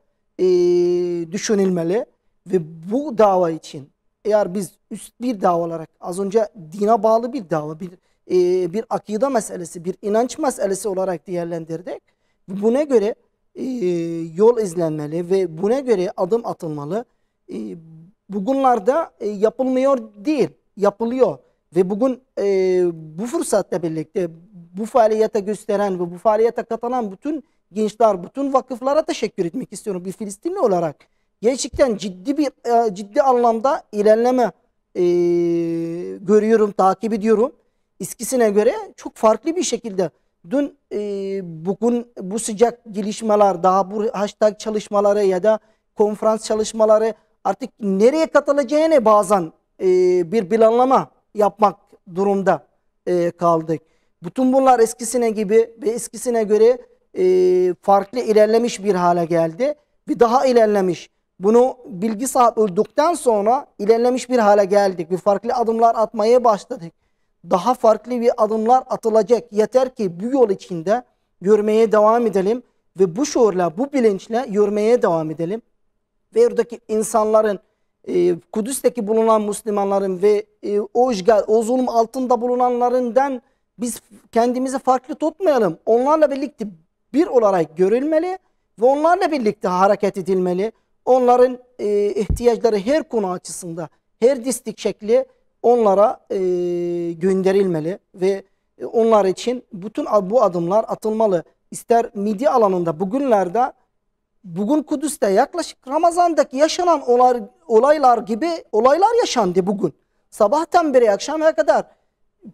düşünülmeli ve bu dava için eğer biz üst bir dava olarak az önce dine bağlı bir dava, bir akide meselesi, bir inanç meselesi olarak değerlendirdik. Buna göre yol izlenmeli ve buna göre adım atılmalı. Bugünlerde yapılmıyor değil, yapılıyor. Ve bugün bu fırsatla birlikte bu faaliyete gösteren ve bu faaliyete katılan bütün gençler, bütün vakıflara teşekkür etmek istiyorum bir Filistinli olarak. Gerçekten ciddi anlamda ilerleme görüyorum, takip ediyorum. Eskisine göre çok farklı bir şekilde. Dün bugün bu sıcak gelişmeler, daha bu hashtag çalışmaları ya da konferans çalışmaları artık nereye katılacağını bazen bir planlama yapmak durumda kaldık. Bütün bunlar eskisine gibi ve eskisine göre farklı ilerlemiş bir hale geldi ve daha ilerlemiş. Bunu bilgi sahibi olduktan sonra ilerlemiş bir hale geldik ve farklı adımlar atmaya başladık. Daha farklı bir adımlar atılacak. Yeter ki bu yol içinde yürümeye devam edelim ve bu şuurla, bu bilinçle yürümeye devam edelim. Ve oradaki insanların, Kudüs'teki bulunan Müslümanların ve o işgal, o zulüm altında bulunanlarından biz kendimizi farklı tutmayalım. Onlarla birlikte bir olarak görülmeli ve onlarla birlikte hareket edilmeli. Onların ihtiyaçları her konu açısında, her destek şekli onlara gönderilmeli ve onlar için bütün bu adımlar atılmalı. İster medya alanında bugünlerde, bugün Kudüs'te yaklaşık Ramazan'daki yaşanan olaylar gibi olaylar yaşandı bugün. Sabahtan beri akşama kadar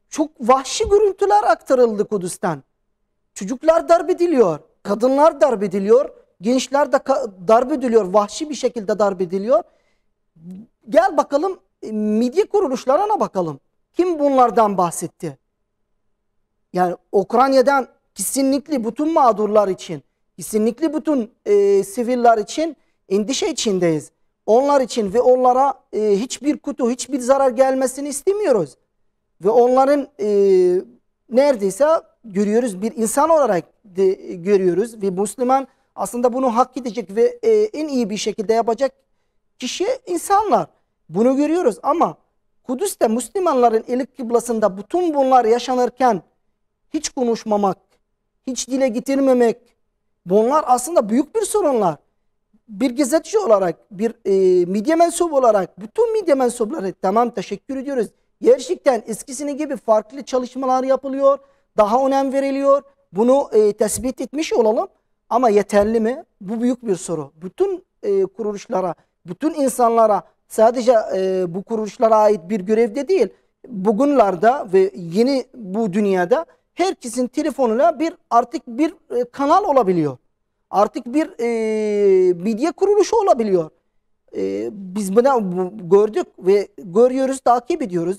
çok vahşi görüntüler aktarıldı Kudüs'ten. Çocuklar darp ediliyor, kadınlar darp ediliyor, gençler de darp ediliyor, vahşi bir şekilde darp ediliyor. Gel bakalım medya kuruluşlarına bakalım. Kim bunlardan bahsetti? Yani Ukrayna'dan kesinlikle bütün mağdurlar için, kesinlikle bütün siviller için endişe içindeyiz. Onlar için ve onlara hiçbir kötü, hiçbir zarar gelmesini istemiyoruz. Ve onların neredeyse görüyoruz, bir insan olarak görüyoruz. Ve Müslüman aslında bunu hak edecek ve en iyi bir şekilde yapacak kişi insanlar. Bunu görüyoruz ama Kudüs'te Müslümanların ilk kıblasında bütün bunlar yaşanırken hiç konuşmamak, hiç dile getirmemek, bunlar aslında büyük bir sorunlar. Bir gazeteci olarak, bir medya mensubu olarak bütün medya mensupları tamam teşekkür ediyoruz. Gerçekten eskisine gibi farklı çalışmalar yapılıyor, daha önem veriliyor. Bunu tespit etmiş olalım ama yeterli mi? Bu büyük bir soru. Bütün kuruluşlara, bütün insanlara sadece bu kuruluşlara ait bir görevde değil. Bugünlerde ve yeni bu dünyada herkesin telefonuna artık bir kanal olabiliyor. Artık bir medya kuruluşu olabiliyor. Biz bunu gördük ve görüyoruz, takip ediyoruz.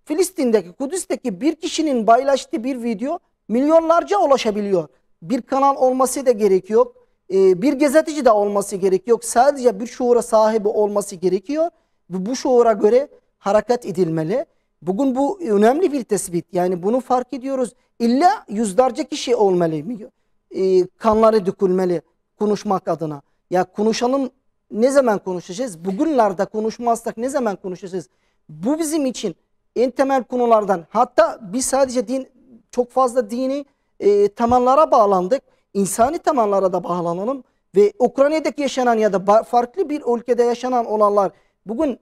Filistin'deki, Kudüs'teki bir kişinin paylaştığı bir video milyonlarca ulaşabiliyor. Bir kanal olması da gerek yok. Bir gazeteci de olması gerek yok. Sadece bir şuura sahibi olması gerekiyor. Ve bu şuura göre hareket edilmeli. Bugün bu önemli bir tespit. Yani bunu fark ediyoruz. İlla yüzlerce kişi olmalı. Kanları dökülmeli konuşmak adına. Ya konuşalım, ne zaman konuşacağız? Bugünlerde konuşmazsak ne zaman konuşacağız? Bu bizim için en temel konulardan. Hatta biz sadece çok fazla dini temellara bağlandık. İnsani temellara da bağlanalım. Ve Ukrayna'daki yaşanan ya da farklı bir ülkede yaşanan olanlar bugün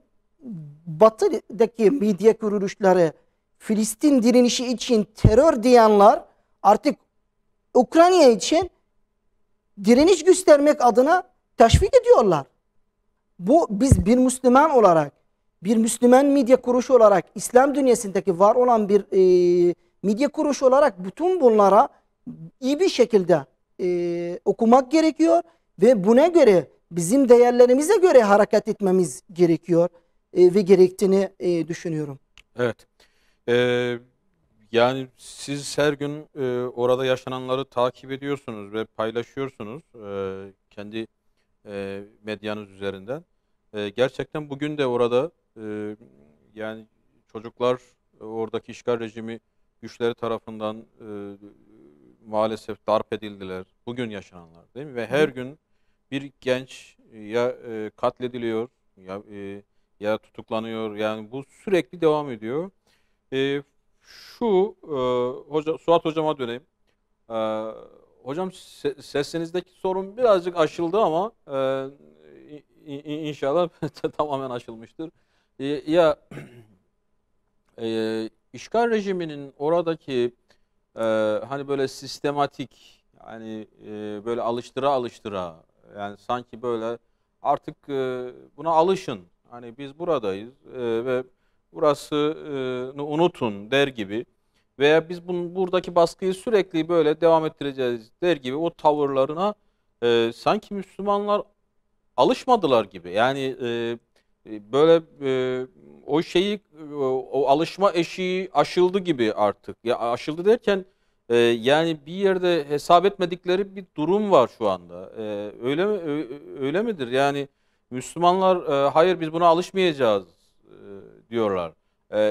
Batı'daki medya kuruluşları Filistin direnişi için terör diyenler artık Ukrayna için direniş göstermek adına teşvik ediyorlar. Bu biz bir Müslüman olarak, bir Müslüman medya kuruluşu olarak, İslam dünyasındaki var olan bir medya kuruluşu olarak bütün bunlara iyi bir şekilde okumak gerekiyor ve buna göre bizim değerlerimize göre hareket etmemiz gerekiyor ve gerektiğini düşünüyorum. Evet. Yani siz her gün orada yaşananları takip ediyorsunuz ve paylaşıyorsunuz kendi medyanız üzerinden. Gerçekten bugün de orada yani çocuklar oradaki işgal rejimi güçleri tarafından maalesef darp edildiler. Bugün yaşananlar değil mi? Ve her gün bir genç ya katlediliyor ya tutuklanıyor. Yani bu sürekli devam ediyor. Şu Suat hocama döneyim. Hocam sesinizdeki sorun birazcık aşıldı ama inşallah tamamen aşılmıştır. Ya işgal rejiminin oradaki hani böyle sistematik yani böyle alıştıra yani sanki böyle artık buna alışın. Hani biz buradayız ve burasını unutun der gibi veya biz buradaki baskıyı sürekli böyle devam ettireceğiz der gibi o tavırlarına sanki Müslümanlar alışmadılar gibi. Yani böyle o şeyi o alışma eşiği aşıldı gibi artık. Ya aşıldı derken yani bir yerde hesap etmedikleri bir durum var şu anda. Öyle mi öyle midir? Yani Müslümanlar hayır biz buna alışmayacağız diyorlar.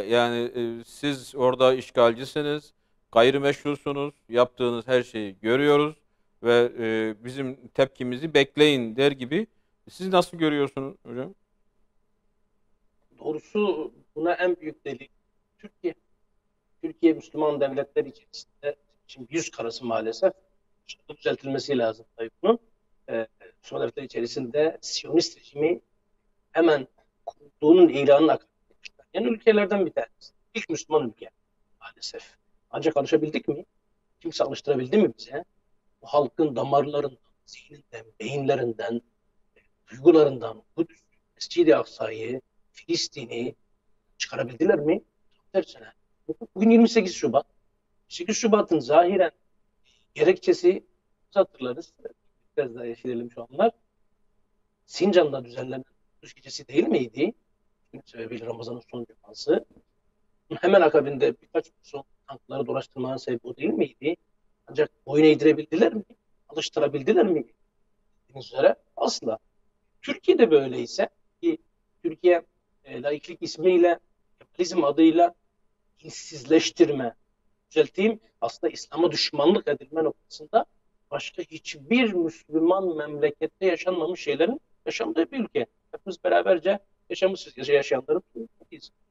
Yani siz orada işgalcisiniz, gayrimeşrusunuz, yaptığınız her şeyi görüyoruz ve bizim tepkimizi bekleyin der gibi. Siz nasıl görüyorsunuz hocam? Doğrusu buna en büyük delil Türkiye. Türkiye Müslüman devletler içerisinde şimdi yüz karası maalesef düzeltilmesi lazım tabii bunun. Müslüman devletler içerisinde Siyonist rejimi hemen kurulduğunun ilanını aktif etmişler. Yani ülkelerden bir tanesi. İlk Müslüman ülke maalesef. Ancak alışabildik mi? Kimse alıştırabildi mi bize? Bu halkın damarlarından, zihninden, beyinlerinden, duygularından Kudüs, Mescid-i Aksa'yı, Filistin'i çıkarabildiler mi? Tersine. Bugün 28 Şubat. 8 Şubat'ın zahiren gerekçesi hatırlarız. Biraz daha yaşayalım şu anlar. Sincan'da düzenlenen Kudüs gecesi değil miydi? Sebebiyle Ramazan'ın son cuması. Hemen akabinde birkaç son tankları dolaştırmanın sebebi o değil miydi? Ancak boyun eğdirebildiler mi? Alıştırabildiler mi? Bildiğiniz üzere asla. Türkiye'de böyleyse ki Türkiye laiklik ismiyle, Kemalizm adıyla dinsizleştirme, düzelteyim, aslında İslam'a düşmanlık edilme noktasında başka hiçbir Müslüman memlekette yaşanmamış şeylerin yaşandığı bir ülke. Hepimiz beraberce yaşamışız, yaşayanların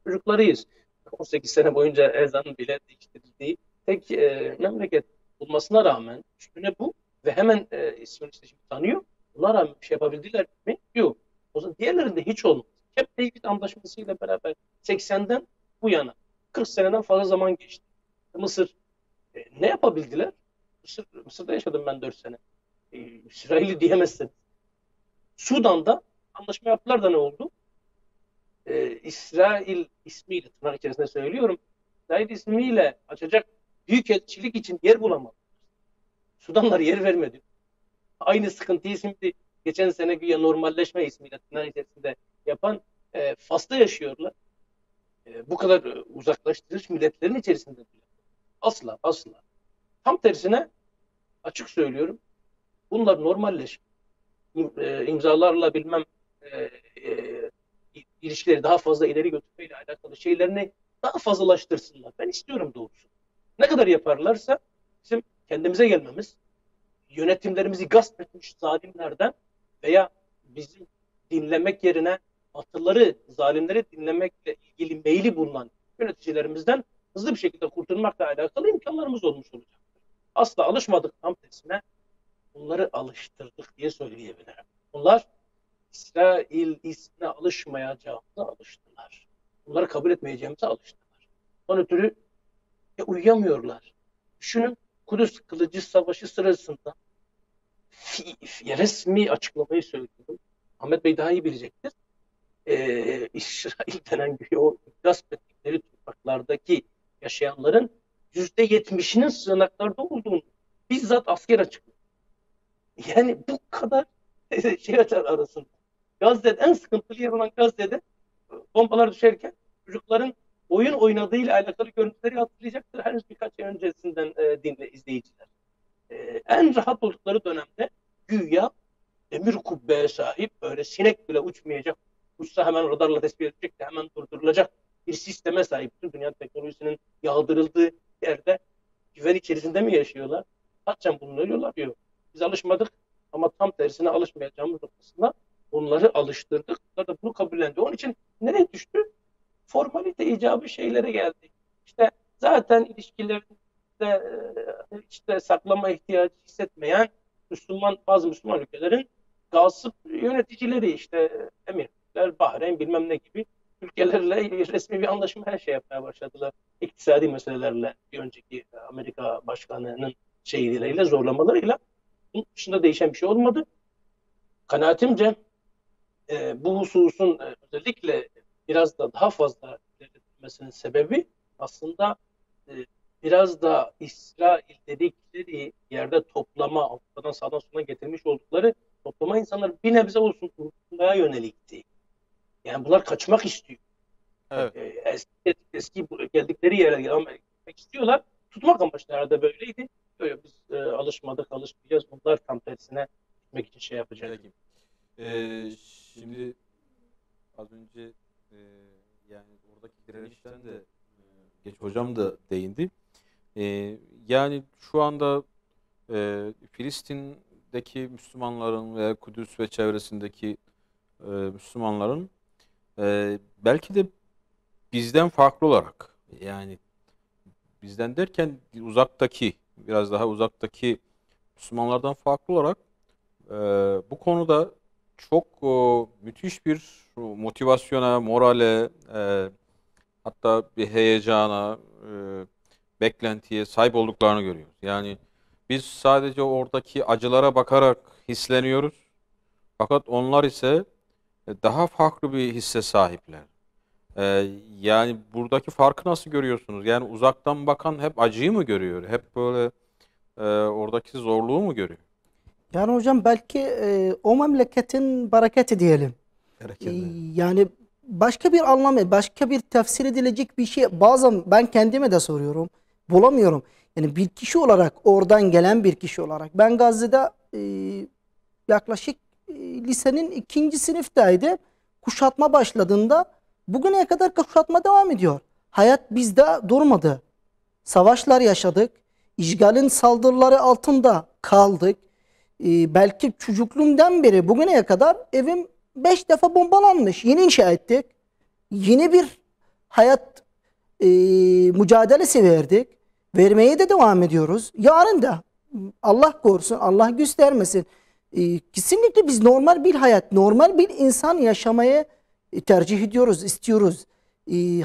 çocuklarıyız. 18 sene boyunca ezanın bile değiştirildiği tek memleket olmasına rağmen üstüne bu ve hemen ismini tanıyor. Buna rağmen bir şey yapabildiler mi? Yok. O zaman diğerlerinde hiç olmaz. Camp David Anlaşması ile beraber 80'den bu yana 40 seneden fazla zaman geçti. Mısır ne yapabildiler? Mısır'da yaşadım ben 4 sene. İsrail'i diyemezsin. Sudan'da anlaşma yaptılar da ne oldu? İsrail ismiyle, tırnak içerisinde söylüyorum, İsrail ismiyle açacak büyükelçilik için yer bulamadı. Sudanlar yer vermedi. Aynı sıkıntıyı şimdi geçen sene güya normalleşme ismiyle tırnak içerisinde yapan Fas'ta yaşıyorlar. Bu kadar uzaklaştırılmış milletlerin içerisinde bile. Asla, asla. Tam tersine açık söylüyorum. Bunlar normalleşme. İmzalarla bilmem ilişkileri daha fazla ileri götürmeyle alakalı şeylerini daha fazlalaştırsınlar. Ben istiyorum doğrusu. Ne kadar yaparlarsa bizim kendimize gelmemiz, yönetimlerimizi gasp etmiş zalimlerden veya bizim dinlemek yerine Batılıları, zalimleri dinlemekle ilgili meyli bulunan yöneticilerimizden hızlı bir şekilde kurtulmakla alakalı imkanlarımız olmuş olacak. Asla alışmadık, tam tersine bunları alıştırdık diye söyleyebilirim. Bunlar İsrail ismine alışmayacağımıza alıştılar. Bunları kabul etmeyeceğimize alıştılar. Onun ötürü uyuyamıyorlar. Düşünün, Kudüs Kılıcı Savaşı sırasında resmi açıklamayı söyledim. Ahmet Bey daha iyi bilecektir. İsrail denen güya o gasp ettikleri topraklardaki yaşayanların %70'inin sığınaklarda olduğunu bizzat asker açıkladı. Yani bu kadar arasında. Gazze'de en sıkıntılı yer olan Gazze'de bombalar düşerken çocukların oyun oynadığıyla alakalı görüntüleri hatırlayacaktır. Henüz birkaç ay öncesinden izleyiciler. En rahat oldukları dönemde güya demir kubbeye sahip, böyle sinek bile uçmayacak, uçsa hemen radarla tespit edecek de hemen durdurulacak bir sisteme sahip. Tüm dünya teknolojisinin yağdırıldığı yerde güven içerisinde mi yaşıyorlar? Kaçacağım bunu ölüyorlar diyor. Biz alışmadık ama tam tersine alışmayacağımız noktasında onları alıştırdık. Onlar da bunu kabullendi. Onun için nereye düştü? Formalite icabı şeylere geldi. İşte zaten ilişkilerde işte saklama ihtiyacı hissetmeyen bazı Müslüman ülkelerin gasp yöneticileri, işte Emirlikler, Bahreyn bilmem ne gibi ülkelerle resmi bir anlaşma, her şey yapmaya başladılar. İktisadi meselelerle, bir önceki Amerika Başkanı'nın şeyleriyle, zorlamalarıyla. Bunun dışında değişen bir şey olmadı. Kanaatimce bu hususun özellikle biraz da daha fazla ilerletilmesinin sebebi aslında biraz da İsrail dedikleri yerde toplama, Avrupa'dan sağdan sola getirmiş oldukları toplama insanlar bir nebze olsun kurtulmaya yönelikti. Yani bunlar kaçmak istiyor. Evet. Eski geldikleri yere gitmek istiyorlar. Tutmak amaçlı herhalde böyleydi. Böyle biz alışmayacağız. Bunlar tam tersine gitmek için şey yapacak. Şimdi az önce yani oradaki direnişten de geç hocam da değindi. Yani şu anda Filistin'deki Müslümanların veya Kudüs ve çevresindeki Müslümanların belki de bizden farklı olarak, yani bizden derken uzaktaki, biraz daha uzaktaki Müslümanlardan farklı olarak bu konuda çok müthiş bir motivasyona, morale, hatta bir heyecana, beklentiye sahip olduklarını görüyoruz. Yani biz sadece oradaki acılara bakarak hisleniyoruz. Fakat onlar ise daha farklı bir hisse sahipler. Yani buradaki farkı nasıl görüyorsunuz? Yani uzaktan bakan hep acıyı mı görüyor? Hep böyle oradaki zorluğu mu görüyor? Yani hocam belki o memleketin bereketi diyelim. Yani başka bir anlamı, başka bir tefsir edilecek bir şey bazen ben kendime de soruyorum. Bulamıyorum. Yani bir kişi olarak, oradan gelen bir kişi olarak. Ben Gazze'de yaklaşık lisenin 2. sınıftaydı. Kuşatma başladığında bugüne kadar kuşatma devam ediyor. Hayat bizde durmadı. Savaşlar yaşadık. İşgalin saldırıları altında kaldık. Belki çocukluğumdan beri bugüne kadar evim 5 defa bombalanmış. Yeni inşa ettik. Yeni bir hayat mücadelesi verdik. Vermeye de devam ediyoruz. Yarın da Allah korusun, Allah göstermesin. Kesinlikle biz normal bir hayat, normal bir insan yaşamayı tercih ediyoruz, istiyoruz.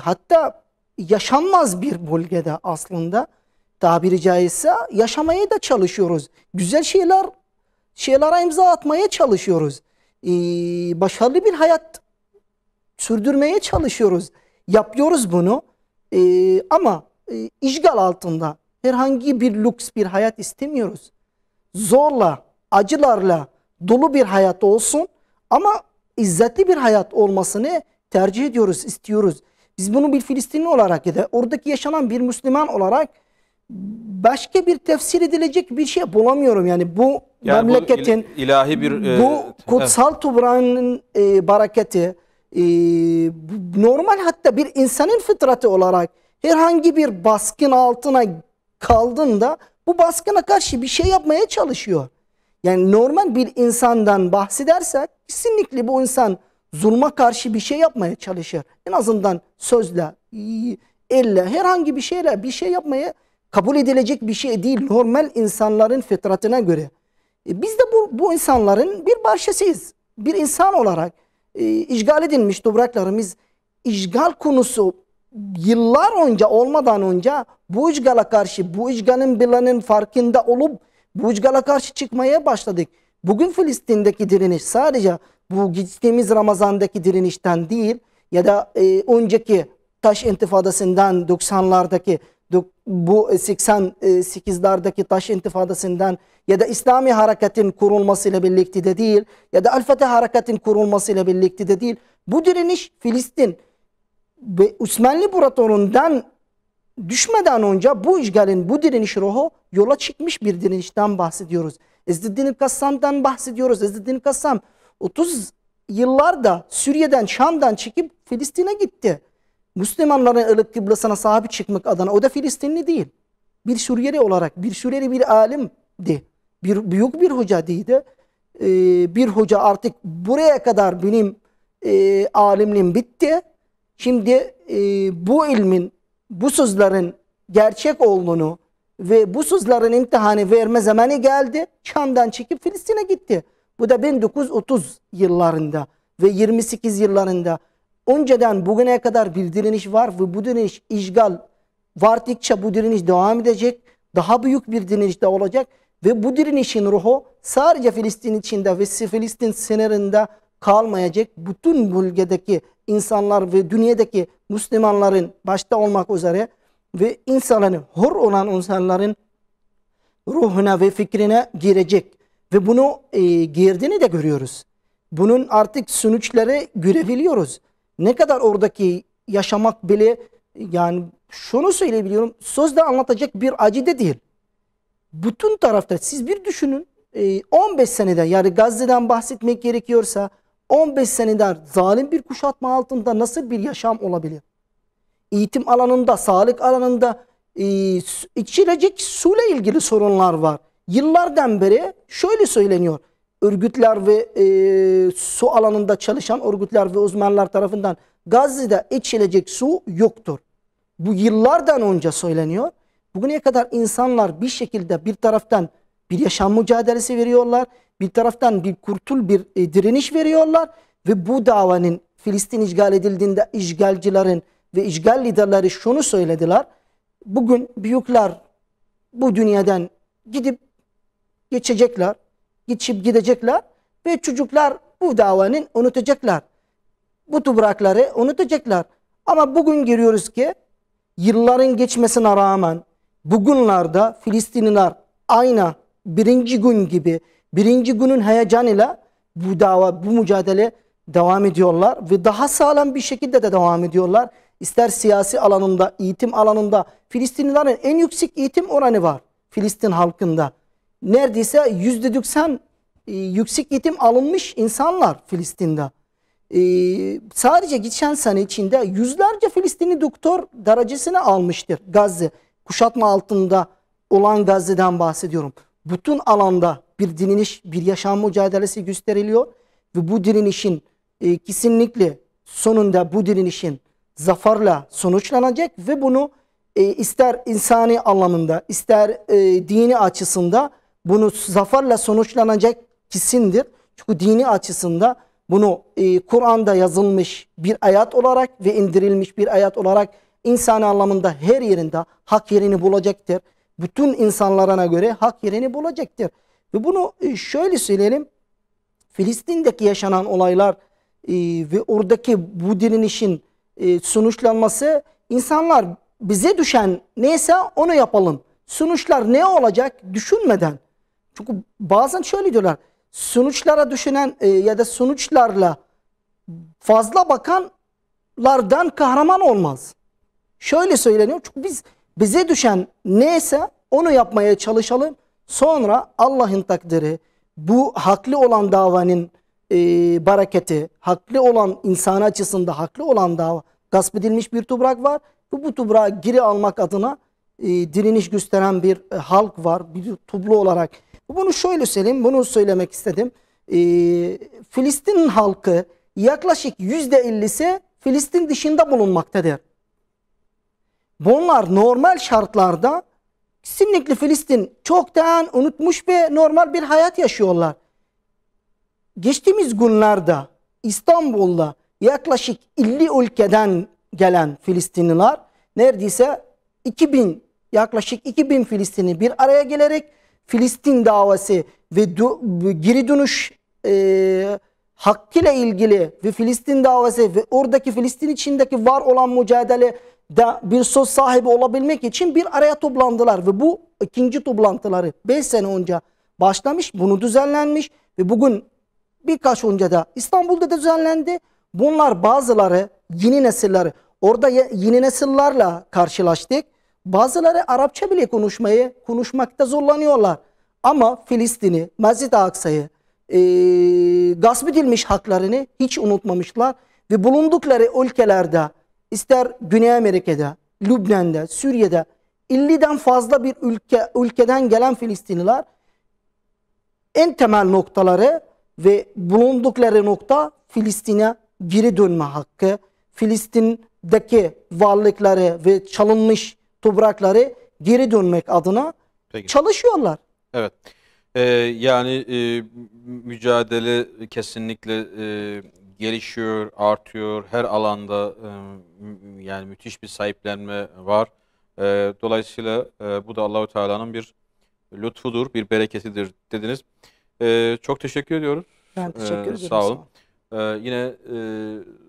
Hatta yaşanmaz bir bölgede aslında tabiri caizse yaşamaya da çalışıyoruz. Güzel şeylere imza atmaya çalışıyoruz. Başarılı bir hayat sürdürmeye çalışıyoruz. Yapıyoruz bunu. Ama işgal altında herhangi bir lüks bir hayat istemiyoruz. Zorla, acılarla dolu bir hayat olsun ama izzetli bir hayat olmasını tercih ediyoruz, istiyoruz. Biz bunu bir Filistinli olarak ya da oradaki yaşanan bir Müslüman olarak başka bir tefsir edilecek bir şey bulamıyorum. Yani bu memleketin, bu ilahi bir bu kutsal toprağın bereketi, normal hatta bir insanın fıtratı olarak herhangi bir baskın altına kaldığında bu baskına karşı bir şey yapmaya çalışıyor. Yani normal bir insandan bahsedersek kesinlikle bu insan zulma karşı bir şey yapmaya çalışır. En azından sözle, elle, herhangi bir şeyle bir şey yapmaya kabul edilecek bir şey değil. Normal insanların fıtratına göre. Biz de bu insanların bir parçasıyız. bir insan olarak işgal edilmiş topraklarımız, işgal konusu yıllar önce olmadan önce bu işgala karşı, bu işgalin planının farkında olup bu işgala karşı çıkmaya başladık. Bugün Filistin'deki direniş sadece bu geçtiğimiz Ramazan'daki direnişten değil ya da önceki Taş İntifadası'ndan 90'lardaki bu 88'lerdeki Taş İntifadası'ndan ya da İslami hareketin kurulmasıyla birlikte de değil ya da El-Fetih hareketin kurulmasıyla birlikte de değil. Bu direniş Filistin ve Osmanlı İmparatorluğu'ndan düşmeden önce bu işgalin, bu direniş ruhu yola çıkmış bir direnişten bahsediyoruz. İzzeddin Kassam'dan bahsediyoruz. İzzeddin Kassam 30 yıllarda Suriye'den, Şam'dan çıkıp Filistin'e gitti. Müslümanların ılık kıblasına sahip çıkmak adına. O da Filistinli değil. Bir Suriyeli olarak, bir Suriyeli bir alimdi. Büyük bir hocaydı. Bir hoca artık buraya kadar benim alimliğim bitti. Şimdi bu ilmin, bu sözlerin gerçek olduğunu ve bu sözlerin imtihanı verme zamanı geldi. Şam'dan çıkıp Filistin'e gitti. Bu da 1930 yıllarında ve 28 yıllarında. Önceden bugüne kadar bir direniş var ve bu direniş işgal vardıkça bu direniş devam edecek. Daha büyük bir direniş de olacak ve bu direnişin ruhu sadece Filistin içinde ve Filistin sınırında kalmayacak. Bütün bölgedeki insanlar ve dünyadaki Müslümanların başta olmak üzere ve insanların, hür olan insanların ruhuna ve fikrine girecek. Ve bunu girdiğini de görüyoruz. Bunun artık sonuçları görebiliyoruz. Ne kadar oradaki yaşamak bile, yani şunu söyleyebiliyorum, sözle anlatacak bir acı da değil. Bütün tarafta siz bir düşünün, 15 senede, yani Gazze'den bahsetmek gerekiyorsa 15 senede zalim bir kuşatma altında nasıl bir yaşam olabilir? Eğitim alanında, sağlık alanında içilecek suyla ilgili sorunlar var. Yıllardan beri şöyle söyleniyor. Örgütler ve su alanında çalışan örgütler ve uzmanlar tarafından Gazze'de içilecek su yoktur. Bu yıllardan önce söyleniyor. Bugüne kadar insanlar bir şekilde bir taraftan bir yaşam mücadelesi veriyorlar. Bir taraftan bir direniş veriyorlar. Ve bu davanın Filistin işgal edildiğinde işgalcilerin ve işgal liderleri şunu söylediler. Bugün büyükler bu dünyadan geçip gidecekler ve çocuklar bu davanın unutacaklar. Bu toprakları unutacaklar. Ama bugün görüyoruz ki yılların geçmesine rağmen bugünlerde Filistinliler aynı birinci gün gibi, birinci günün heyecanıyla bu mücadele devam ediyorlar ve daha sağlam bir şekilde de devam ediyorlar. İster siyasi alanında, eğitim alanında Filistinlilerin en yüksek eğitim oranı var Filistin halkında. Neredeyse %90 yüksek eğitim alınmış insanlar Filistin'de. Sadece geçen sene içinde yüzlerce Filistinli doktor derecesini almıştır Gazze. Kuşatma altında olan Gazze'den bahsediyorum. Bütün alanda bir direniş, bir yaşam mücadelesi gösteriliyor. Ve bu direnişin kesinlikle sonunda bu direnişin zaferle sonuçlanacak ve bunu ister insani anlamında ister dini açısında bunu zaferle sonuçlanacak kesindir. Çünkü dini açısında bunu Kur'an'da yazılmış bir ayet olarak ve indirilmiş bir ayet olarak insani anlamında her yerinde hak yerini bulacaktır. Bütün insanlarına göre hak yerini bulacaktır. Ve bunu şöyle söyleyelim. Filistin'deki yaşanan olaylar ve oradaki bu direnişin sonuçlanması, insanlar bize düşen neyse onu yapalım. Sonuçlar ne olacak düşünmeden. Çünkü bazen şöyle diyorlar. Sonuçlara düşünen ya da sonuçlarla fazla bakanlardan kahraman olmaz. Şöyle söyleniyor. Çünkü bize düşen neyse onu yapmaya çalışalım. Sonra Allah'ın takdiri, bu haklı olan davanın bereketi, haklı olan insan açısında haklı olan dava, gasp edilmiş bir toprak var. Bu toprağı geri almak adına direniş gösteren bir halk var, bir toplu olarak. Bunu şöyle söyleyeyim, bunu söylemek istedim. Filistin halkı yaklaşık %50'si Filistin dışında bulunmaktadır. Bunlar normal şartlarda kesinlikle Filistin çoktan unutmuş ve normal bir hayat yaşıyorlar. geçtiğimiz günlerde İstanbul'da yaklaşık 50 ülkeden gelen Filistinliler neredeyse yaklaşık 2000 Filistinli bir araya gelerek Filistin davası ve geri dönüş hakkıyla ilgili ve Filistin davası ve oradaki Filistin içindeki var olan mücadele de bir söz sahibi olabilmek için bir araya toplandılar ve bu ikinci toplantıları 5 sene önce başlamış, bunu düzenlenmiş ve bugün birkaç önce de İstanbul'da da düzenlendi. Bunlar bazıları yeni nesilleri, orada yeni nesillerle karşılaştık. Bazıları Arapça bile konuşmakta zorlanıyorlar. Ama Filistin'i, Mescid-i Aksa'yı, gasp edilmiş haklarını hiç unutmamışlar. Ve bulundukları ülkelerde, ister Güney Amerika'da, Lübnan'da, Suriye'de 50'den fazla bir ülkeden gelen Filistinliler en temel noktaları ve bulundukları nokta Filistin'e geri dönme hakkı, Filistin'deki varlıkları ve çalınmış toprakları geri dönmek adına Peki. çalışıyorlar. Evet. Yani mücadele kesinlikle gelişiyor, artıyor. Her alanda yani müthiş bir sahiplenme var. Dolayısıyla bu da Allahu Teala'nın bir lütfudur, bir bereketidir dediniz. Çok teşekkür ediyoruz. Ben teşekkür ederim. Sağ olun. Yine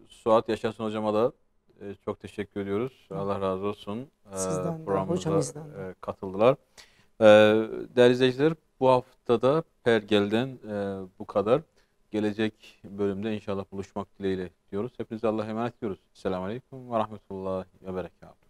Suat Yaşasın hocama da çok teşekkür ediyoruz. Allah razı olsun. Sizden de, Programımıza hocamızdan da. katıldılar. Değerli izleyiciler, bu haftada Pergel'den bu kadar. Gelecek bölümde inşallah buluşmak dileğiyle diyoruz. Hepinize Allah'a emanet ediyoruz. Selamun Aleyküm ve Rahmetullahi ve Berekatuhu.